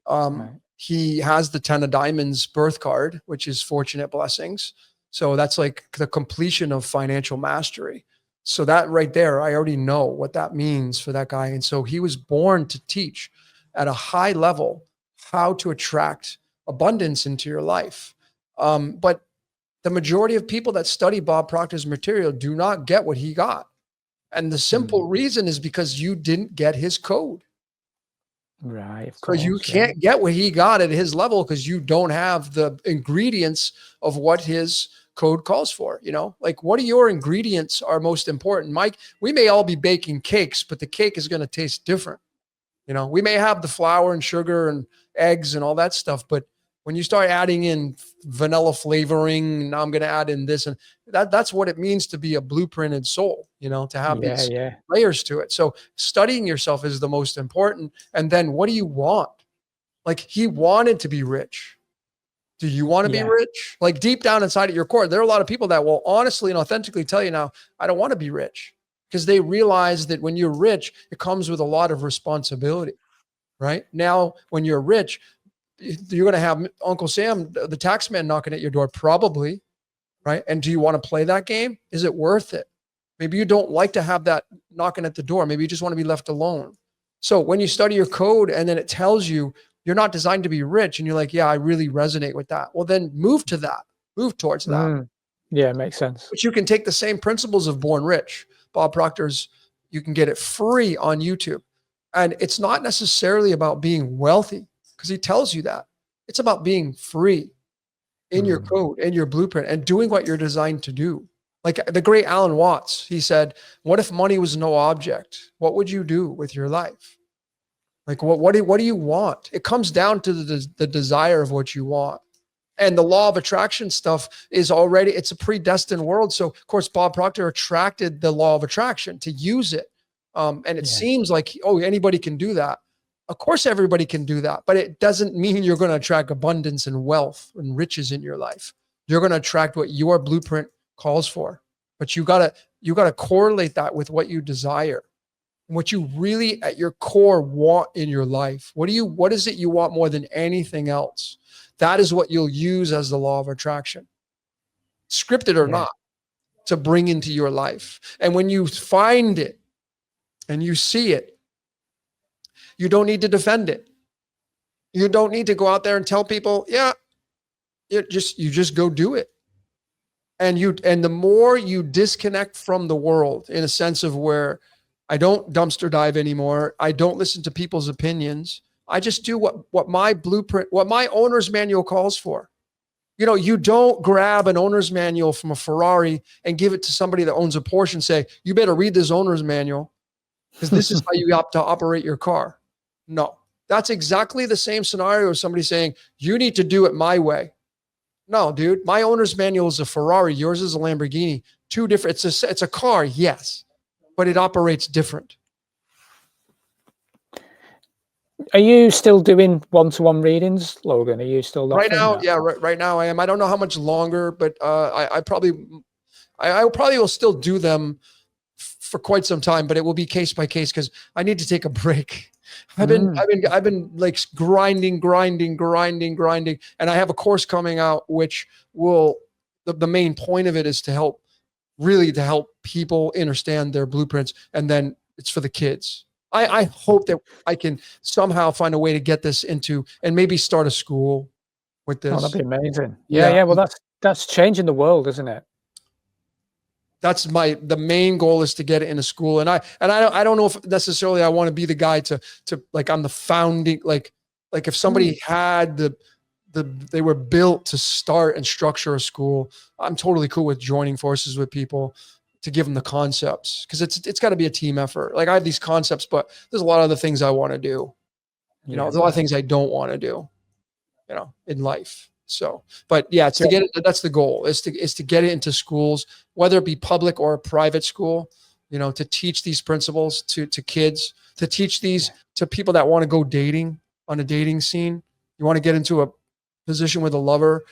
Right. He has the 10 of diamonds birth card, which is fortunate blessings. So that's like the completion of financial mastery. So that right there, I already know what that means for that guy. And so he was born to teach at a high level how to attract abundance into your life. But the majority of people that study Bob Proctor's material do not get what he got. And the simple reason is because you didn't get his code. Right. Of So course, you can't get what he got at his level because you don't have the ingredients of what his code calls for. Like what are your ingredients are most important? Mike, we may all be baking cakes, but the cake is going to taste different. We may have the flour and sugar and eggs and all that stuff, but when you start adding in vanilla flavoring, now I'm going to add in this, and that's what it means to be a blueprinted soul, to have these layers to it. So studying yourself is the most important. And then what do you want? Like he wanted to be rich. Do you want to be rich? Like deep down inside at your core, there are a lot of people that will honestly and authentically tell you now, I don't want to be rich, because they realize that when you're rich, it comes with a lot of responsibility, right? Now, when you're rich, you're going to have Uncle Sam, the tax man, knocking at your door, probably, right? And do you want to play that game? Is it worth it? Maybe you don't like to have that knocking at the door. Maybe you just want to be left alone. So when you study your code and then it tells you you're not designed to be rich, and you're like, yeah, I really resonate with that. Well, then move to that, move towards that. Yeah, it makes sense. But you can take the same principles of Born Rich. Bob Proctor's, you can get it free on YouTube. And it's not necessarily about being wealthy, because he tells you that. It's about being free in your code, in your blueprint, and doing what you're designed to do. Like the great Alan Watts, he said, what if money was no object? What would you do with your life? Like, what do you want? It comes down to the desire of what you want. And the law of attraction stuff is already, it's a predestined world. So of course, Bob Proctor attracted the law of attraction to use it. And it seems like, anybody can do that. Of course, everybody can do that, but it doesn't mean you're going to attract abundance and wealth and riches in your life. You're going to attract what your blueprint calls for, but you gotta correlate that with what you desire, what you really at your core want in your life. What is it you want more than anything else? That is what you'll use as the law of attraction, scripted or not, to bring into your life. And when you find it and you see it, you don't need to defend it. You don't need to go out there and tell people, you just go do it. And the more you disconnect from the world, in a sense of where I don't dumpster dive anymore, I don't listen to people's opinions, I just do what my blueprint, what my owner's manual calls for. You don't grab an owner's manual from a Ferrari and give it to somebody that owns a Porsche and say, you better read this owner's manual because this is how you have to operate your car. No, that's exactly the same scenario as somebody saying, you need to do it my way. No, dude, my owner's manual is a Ferrari. Yours is a Lamborghini. Two different, it's a car, yes, but it operates different. Are you still doing one-to-one readings, Logan? Are you still Right offering now, that? yeah, right now I am. I don't know how much longer, but I probably will still do them for quite some time, but it will be case by case because I need to take a break. Mm. I've been like grinding, and I have a course coming out which will the main point of it is to help people understand their blueprints, and then it's for the kids. I hope that I can somehow find a way to get this into and maybe start a school with Oh, that'd this. be amazing. Yeah, Yeah, yeah. Well, that's changing the world, isn't it? that's the main goal is to get it in a school. And I don't know if necessarily I want to be the guy to like I'm the founding like if somebody had they were built to start and structure a school, I'm totally cool with joining forces with people to give them the concepts, because it's got to be a team effort. Like I have these concepts, but there's a lot of other things I want to do. You know, Yeah, there's a lot of yeah. things I don't want to do, you know, in life. So, but yeah, it's to So, get it. That's the goal, is to get it into schools, whether it be public or a private school, you know, to teach these principles to kids, to teach these to people that want to go dating on a dating scene. You want to get into a position with a lover,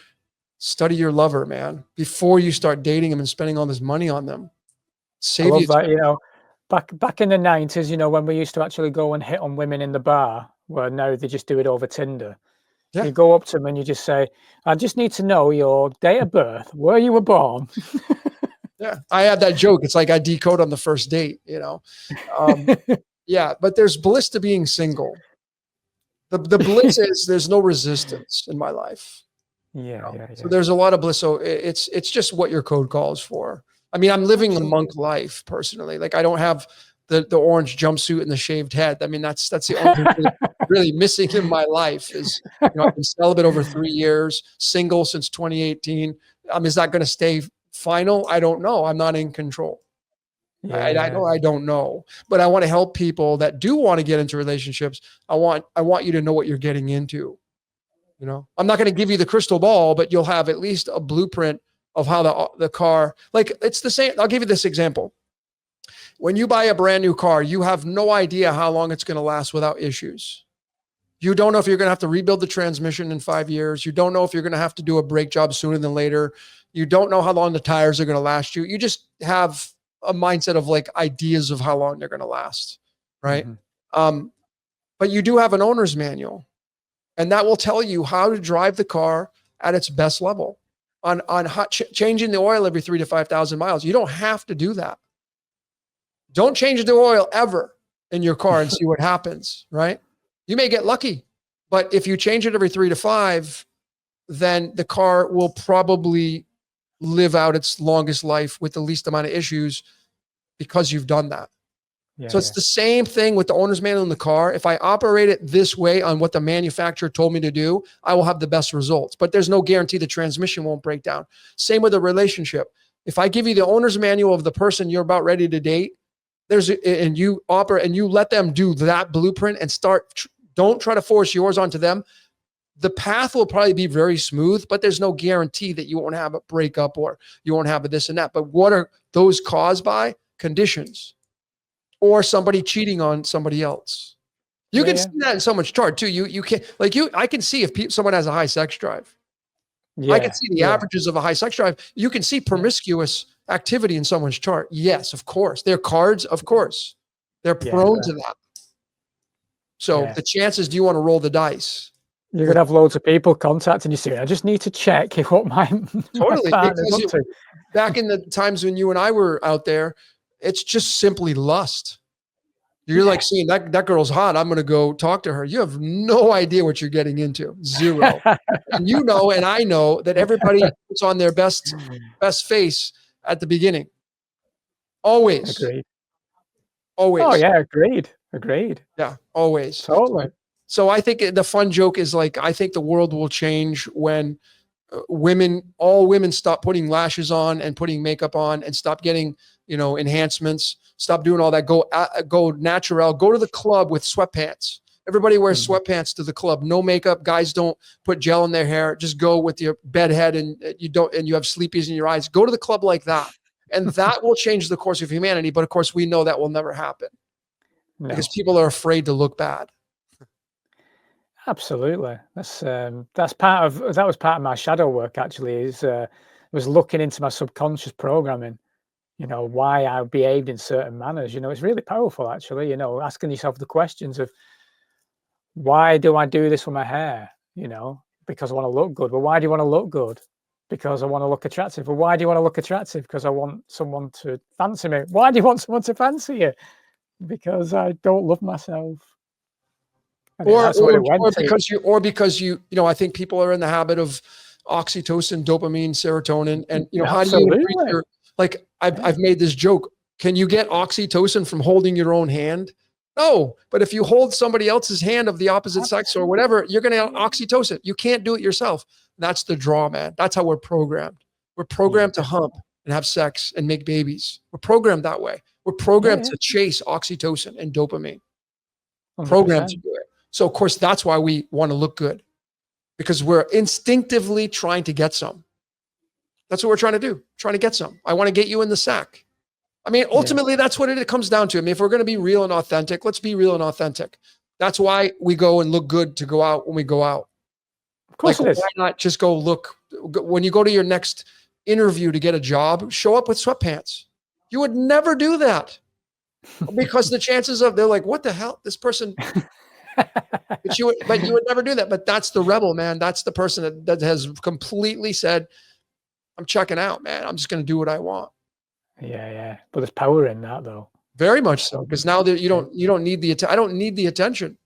study your lover, man, before you start dating them and spending all this money on them. I Save you love that. time. Back in the 90s, when we used to actually go and hit on women in the bar, where now they just do it over Tinder. Yeah. You go up to them and you just say, "I just need to know your date of birth, where you were born." Yeah. I have that joke. It's like I decode on the first date, you know? Um, yeah, but there's bliss to being single. The bliss is there's no resistance in my life. Yeah, You know? yeah, So yeah. there's a lot of bliss. So it's just what your code calls for. I mean, I'm living the monk life personally. Like I don't have the orange jumpsuit and the shaved head. I mean, that's the only thing really missing in my life is, I've been celibate over 3 years, single since 2018. Is that going to stay final? I don't know. I'm not in control. I don't know, but I want to help people that do want to get into relationships. I want you to know what you're getting into. You know, I'm not going to give you the crystal ball, but you'll have at least a blueprint of how the car, like it's the same. I'll give you this example. When you buy a brand new car, you have no idea how long it's going to last without issues. You don't know if you're going to have to rebuild the transmission in 5 years. You don't know if you're going to have to do a brake job sooner than later. You don't know how long the tires are going to last you. You just have a mindset of like ideas of how long they're going to last, right? Um, but you do have an owner's manual, and that will tell you how to drive the car at its best level on changing the oil every 3 to 5,000 miles. You don't have to do that. Don't change the oil ever in your car and see what happens, right? You may get lucky, but if you change it every 3 to 5, then the car will probably live out its longest life with the least amount of issues because you've done that. So it's the same thing with the owner's manual in the car. If I operate it this way on what the manufacturer told me to do, I will have the best results. But there's no guarantee the transmission won't break down. Same with a relationship. If I give you the owner's manual of the person you're about ready to date, and you operate and you let them do that blueprint and don't try to force yours onto them. The path will probably be very smooth, but there's no guarantee that you won't have a breakup or you won't have a this and that. But what are those caused by? Conditions or somebody cheating on somebody else. You can see that in someone's chart too. You can I can see if someone has a high sex drive. I can see the averages of a high sex drive. You can see promiscuous activity in someone's chart. Yes, of course. Their cards, of course. They're prone to that. So the chances, do you want to roll the dice? You're going to have loads of people contacting you saying, "I just need to check what my partner's up to." Back in the times when you and I were out there, it's just simply lust. You're like seeing that girl's hot. I'm going to go talk to her. You have no idea what you're getting into. Zero. And and I know that everybody puts on their best face at the beginning. Always. Agreed. Always. Oh yeah, agreed. Yeah, always. Totally. So I think the fun joke is like, I think the world will change when all women stop putting lashes on and putting makeup on and stop getting, enhancements, stop doing all that. Go natural, go to the club with sweatpants. Everybody wears sweatpants to the club. No makeup. Guys don't put gel in their hair. Just go with your bed head and you have sleepies in your eyes. Go to the club like that. And that will change the course of humanity. But of course, we know that will never happen because people are afraid to look bad. Absolutely. That was part of my shadow work actually, was looking into my subconscious programming, why I behaved in certain manners. It's really powerful actually, asking yourself the questions of why do I do this with my hair? Because I want to look good. Well, why do you want to look good? Because I want to look attractive. Well, why do you want to look attractive? Because I want someone to fancy me. Why do you want someone to fancy you? Because I don't love myself. I think people are in the habit of oxytocin, dopamine, serotonin, and how do you increase your, like I've made this joke. Can you get oxytocin from holding your own hand? No, but if you hold somebody else's hand of the opposite sex or whatever, you're going to have oxytocin. You can't do it yourself. That's the draw, man. That's how we're programmed. We're programmed to hump and have sex and make babies. We're programmed that way. We're programmed to chase oxytocin and dopamine. 100%. Programmed to do it. So, of course, that's why we want to look good, because we're instinctively trying to get some. That's what we're trying to do, trying to get some. I want to get you in the sack. I mean, ultimately, that's what it comes down to. I mean, if we're going to be real and authentic, let's be real and authentic. That's why we go and look good to go out when we go out. Of course it is. Why not just go look, when you go to your next interview to get a job, show up with sweatpants. You would never do that, because the chances of, they're like, what the hell, this person... but you would never do that. But that's the rebel, man. That's the person that has completely said, I'm checking out, man. I'm just going to do what I want. Yeah. But there's power in that, though. Very much so. Because now that you don't need I don't need the attention.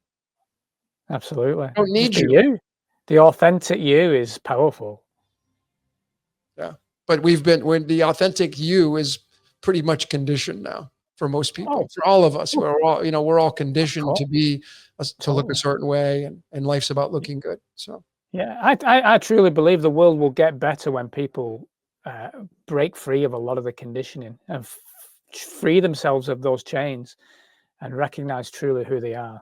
Absolutely. I don't need you. The authentic you is powerful. Yeah. But when the authentic you is pretty much conditioned now for most people, for all of us. We're all conditioned to look a certain way, and life's about looking good. So yeah, I truly believe the world will get better when people break free of a lot of the conditioning and free themselves of those chains and recognize truly who they are.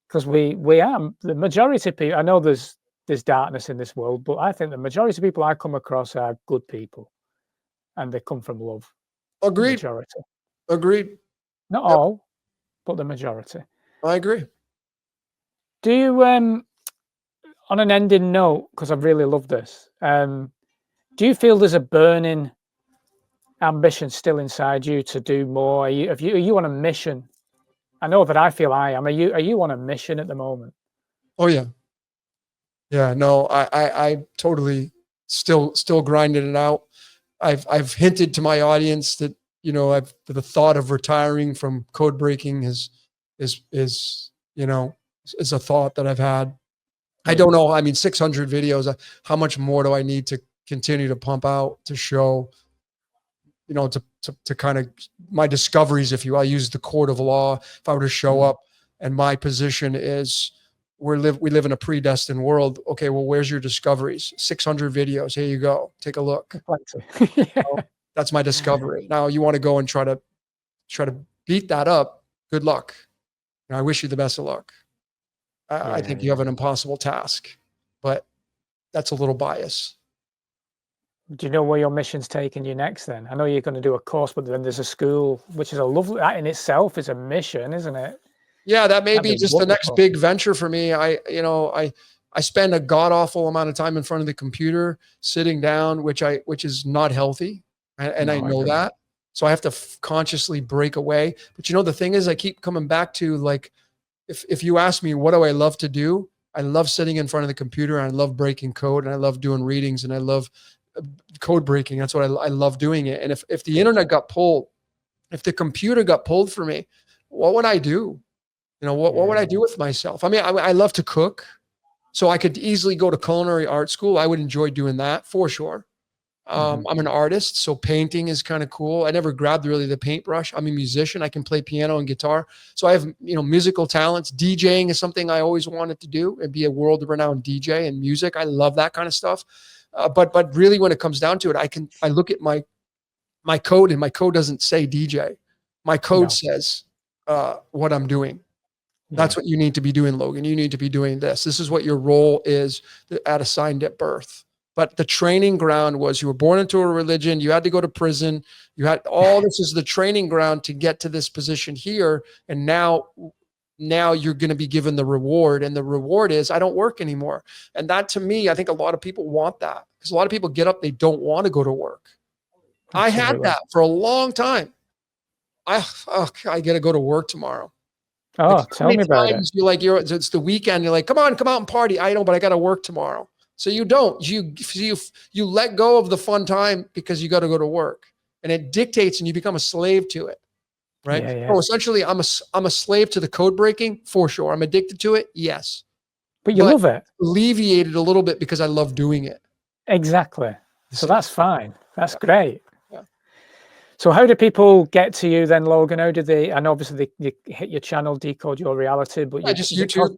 Because we are the majority of people. I know there's darkness in this world, but I think the majority of people I come across are good people, and they come from love. Agreed. Majority. Agreed. Not all, but the majority. I agree. Do you, on an ending note, because I really love this, do you feel there's a burning ambition still inside you to do more? Are you on a mission? I know that I feel I am. Are you on a mission at the moment? Oh yeah. Yeah, no, I totally still grinding it out. I've hinted to my audience that, the thought of retiring from code breaking is a thought that I've had. I don't know. I mean, 600 videos, how much more do I need to continue to pump out to show, to kind of my discoveries, if I use the court of law, if I were to show up and my position is we live in a predestined world. Okay, well, where's your discoveries? 600 videos. Here you go. Take a look. That's my discovery. Now you want to go and try to beat that up. Good luck. I wish you the best of luck. I think you have an impossible task, but that's a little bias. Do you know where your mission's taking you next then? I know you're going to do a course, but then there's a school, which is that in itself is a mission, isn't it? Yeah, that may be just the next big venture for me. I spend a god awful amount of time in front of the computer, sitting down, which is not healthy. And I know that. So I have to consciously break away. But the thing is, I keep coming back to, like, if you ask me, what do I love to do? I love sitting in front of the computer, and I love breaking code, and I love doing readings, and I love code breaking. That's what I love doing it. And if the internet got pulled, if the computer got pulled for me, what would I do? What would I do with myself? I mean, I love to cook, so I could easily go to culinary art school. I would enjoy doing that for sure. I'm an artist, so painting is kind of cool. I never grabbed really the paintbrush. I'm a musician. I can play piano and guitar. So I have, musical talents. DJing is something I always wanted to do, and be a world-renowned DJ and music. I love that kind of stuff. But really, when it comes down to it, I look at my code, and my code doesn't say DJ. My code says what I'm doing. That's what you need to be doing, Logan. You need to be doing this. This is what your role is assigned at birth. But the training ground was, you were born into a religion. You had to go to prison. You had all this is the training ground to get to this position here. And now now you're going to be given the reward. And the reward is, I don't work anymore. And that, to me, I think a lot of people want that, because a lot of people get up, they don't want to go to work. I had Absolutely. that for a long time. I got to go to work tomorrow. Oh, Like, tell me about it. you're like, it's the weekend. You're like, come on, come out and party. I know, but I got to work tomorrow. So you don't, you let go of the fun time because you got to go to work, and it dictates, and you become a slave to it. Right. Yeah, yeah. Oh, essentially I'm a slave to the code breaking, for sure. I'm addicted to it. Yes. But you love it. Alleviated a little bit because I love doing it. Exactly. So that's fine. That's great. Yeah. So how do people get to you then, Logan? How do they, and obviously they hit your channel, Decode Your Reality, but just YouTube.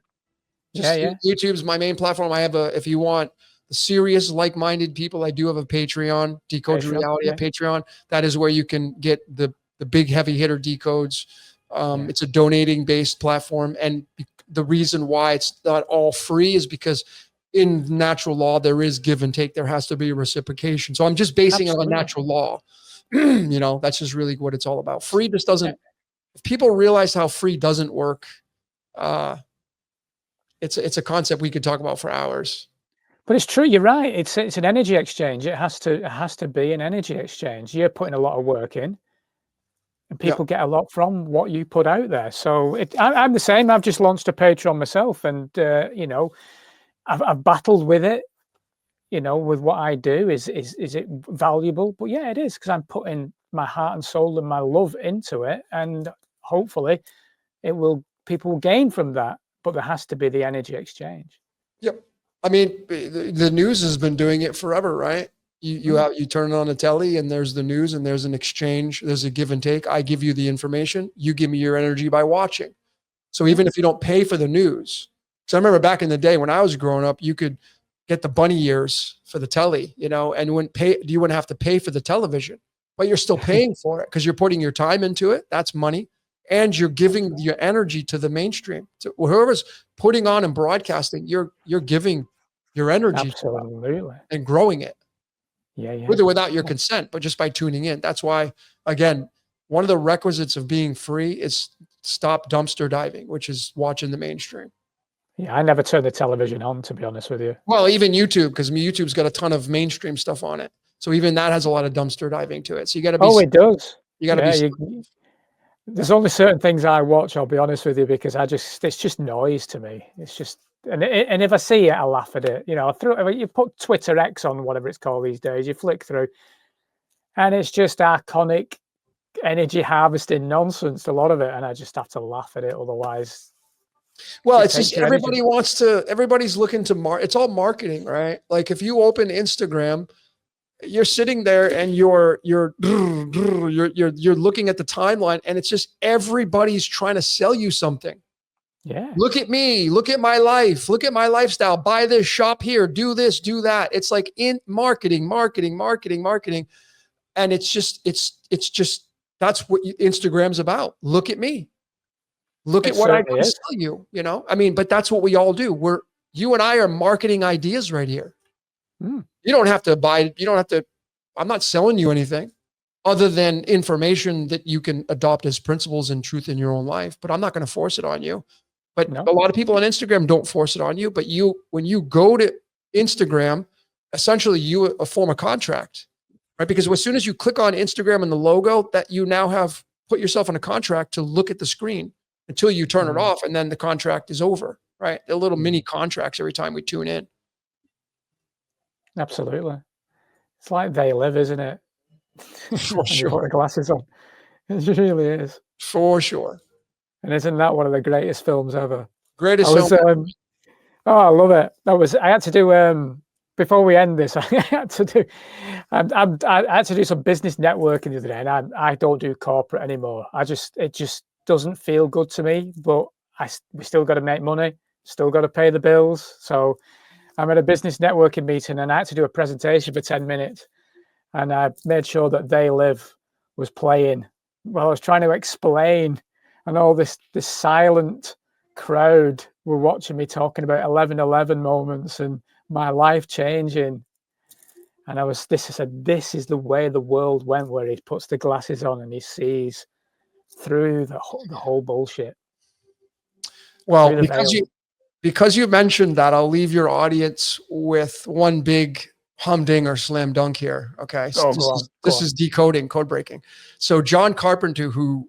YouTube's my main platform. I have if you want the serious, like-minded people, I do have a Patreon, Decode Your Reality at Patreon. That is where you can get the big heavy hitter decodes. It's a donating based platform. And the reason why it's not all free is because in natural law, there is give and take. There has to be reciprocation. So I'm just basing it on natural law. That's just really what it's all about. Free just doesn't, if people realize how free doesn't work, it's a concept we could talk about for hours. But it's true. You're right. It's an energy exchange. It has to be an energy exchange. You're putting a lot of work in, and people get a lot from what you put out there. So I'm the same. I've just launched a Patreon myself, and I've battled with it. With what I do, is it valuable? But yeah, it is, because I'm putting my heart and soul and my love into it, and hopefully, people will gain from that. But there has to be the energy exchange. Yep. I mean, the news has been doing it forever, right? You turn on a telly and there's the news and there's an exchange. There's a give and take. I give you the information. You give me your energy by watching. So even if you don't pay for the news, because I remember back in the day when I was growing up, you could get the bunny ears for the telly, and you wouldn't have to pay for the television, but you're still paying for it because you're putting your time into it. That's money. And you're giving your energy to the mainstream. So whoever's putting on and broadcasting, you're giving your energy and growing it. With or without your consent, but just by tuning in. That's why, again, one of the requisites of being free is stop dumpster diving, which is watching the mainstream. Yeah, I never turn the television on, to be honest with you. Well, even YouTube, because YouTube's got a ton of mainstream stuff on it. So even that has a lot of dumpster diving to it. So you got to be. Oh, it does. You got to be. There's only certain things I watch, I'll be honest with you, because it's just noise to me. It's just, and if I see it, I laugh at it. You put Twitter X on, whatever it's called these days, you flick through, and it's just archonic energy harvesting nonsense, a lot of it, and I just have to laugh at it. Otherwise, well, it's just everybody's looking to it's all marketing, right? Like if you open Instagram, you're sitting there and you're looking at the timeline, and it's just everybody's trying to sell you something. Yeah. Look at me, look at my life, look at my lifestyle, buy this, shop here, do this, do that. It's like in marketing. And it's just that's what Instagram's about. Look at me. Look at what I can sell you, but that's what we all do. You and I are marketing ideas right here. You don't have to buy, I'm not selling you anything other than information that you can adopt as principles and truth in your own life, but I'm not going to force it on you. But a lot of people on Instagram don't force it on you, but when you go to Instagram, essentially you form a contract, right? Because as soon as you click on Instagram and the logo, that you now have put yourself in a contract to look at the screen until you turn it off, and then the contract is over, right? A little mini contracts every time we tune in. Absolutely. It's like They Live, isn't it? For sure. You put the glasses on. It really is. For sure. And isn't that one of the greatest films ever? Greatest film. I love it. I had to do before we end this, I had to do some business networking the other day, and I don't do corporate anymore. It just doesn't feel good to me, but we still got to make money, still got to pay the bills. So I'm at a business networking meeting, and I had to do a presentation for 10 minutes, and I made sure that They Live was playing while I was trying to explain, and all this silent crowd were watching me talking about 11/11 moments and my life changing. And I said, this is the way the world went, where he puts the glasses on and he sees through the whole bullshit. Well, through the veil. because you mentioned that, I'll leave your audience with one big humding slam dunk here. Okay. So this is decoding, code breaking. So John Carpenter, who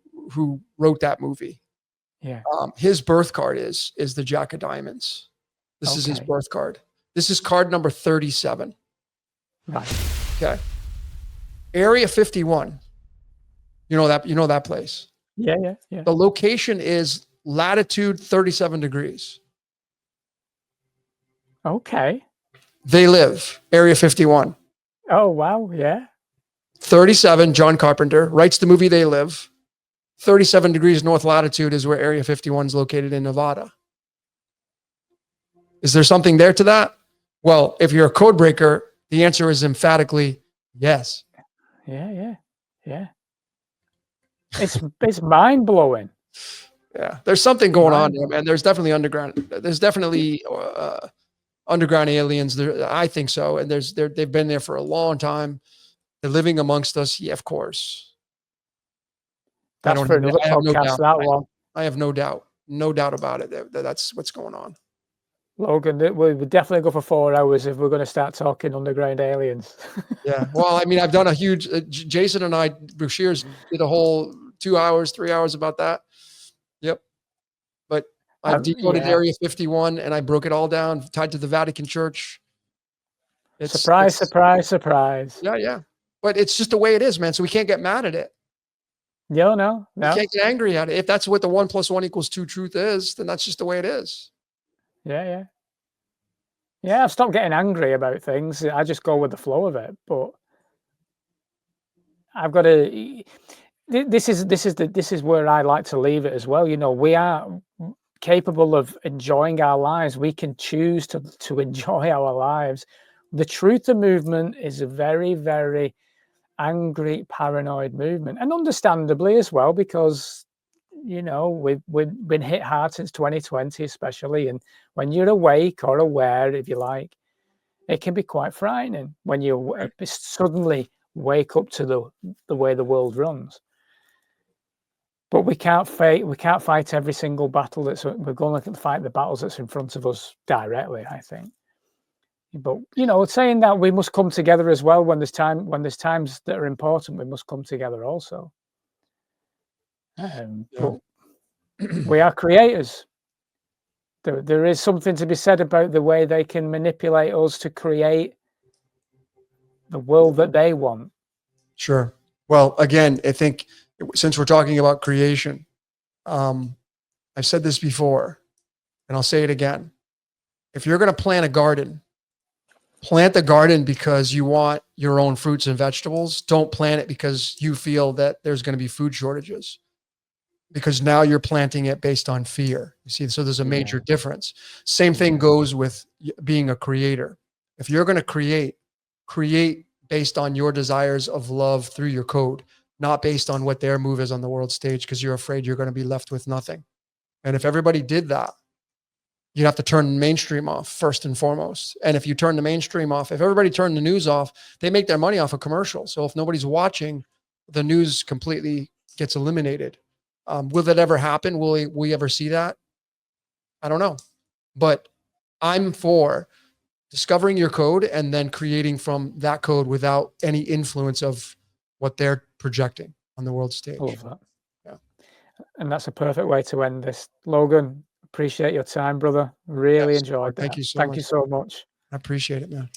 wrote that movie, Yeah. his birth card is the Jack of Diamonds. This is his birth card. This is card number 37. Right. Okay. Area 51. You know that place. Yeah. The location is latitude 37 degrees. Okay. They live Area 51. Oh, wow. Yeah. 37, John Carpenter writes the movie They Live. 37 degrees north latitude is where Area 51 is located in Nevada. Is there something there to that? Well, if you're a code breaker, the answer is emphatically yes. Yeah. It's mind blowing. Yeah, there's something going on there, man. There's definitely underground. There's definitely underground aliens. There, I think so. And they've been there for a long time. They're living amongst us. Yeah, of course. That's for another podcast. That one. I have no doubt about it. That's what's going on. Logan, we would definitely go for 4 hours if we're going to start talking underground aliens. Yeah. Well, I mean, I've done a huge, Jason and I, Brashears did a whole 2 hours, 3 hours about that. Yep. But I decoded Area 51 and I broke it all down, tied to the Vatican Church. Surprise. Yeah. But it's just the way it is, man. So we can't get mad at it. No. You can't get angry at it. If that's what the 1 + 1 = 2 truth is, then that's just the way it is. Yeah. I've stopped getting angry about things. I just go with the flow of it. But I've got to. This is where I like to leave it as well. You know, we are capable of enjoying our lives. We can choose to enjoy our lives. The Truther movement is a very, very angry, paranoid movement, and understandably as well, because you know we've been hit hard since 2020, especially. And when you're awake or aware, if you like, it can be quite frightening when you suddenly wake up to the way the world runs. But we can't fight every single battle we're going to fight the battles that's in front of us directly, I think. But you know, saying that, we must come together as well when there's times that are important. We must come together also. But we are creators. There is something to be said about the way they can manipulate us to create the world that they want. Sure. Well, again, I think since we're talking about creation, I've said this before, and I'll say it again. If you're going to plant a garden, plant the garden because you want your own fruits and vegetables. Don't plant it because you feel that there's going to be food shortages, because now you're planting it based on fear. You see, so there's a major difference. Same thing goes with being a creator. If you're going to create based on your desires of love through your code, not based on what their move is on the world stage, because you're afraid you're going to be left with nothing. And if everybody did that, you'd have to turn the mainstream off first and foremost. And if you turn the mainstream off, if everybody turned the news off, they make their money off of commercials. So if nobody's watching, the news completely gets eliminated. Will that ever happen? Will we ever see that? I don't know. But I'm for discovering your code and then creating from that code without any influence of what they're projecting on the world stage. I love that. Yeah. And that's a perfect way to end this. Logan, appreciate your time, brother. Really enjoyed that. Thank you so much. Thank you so much. I appreciate it, man.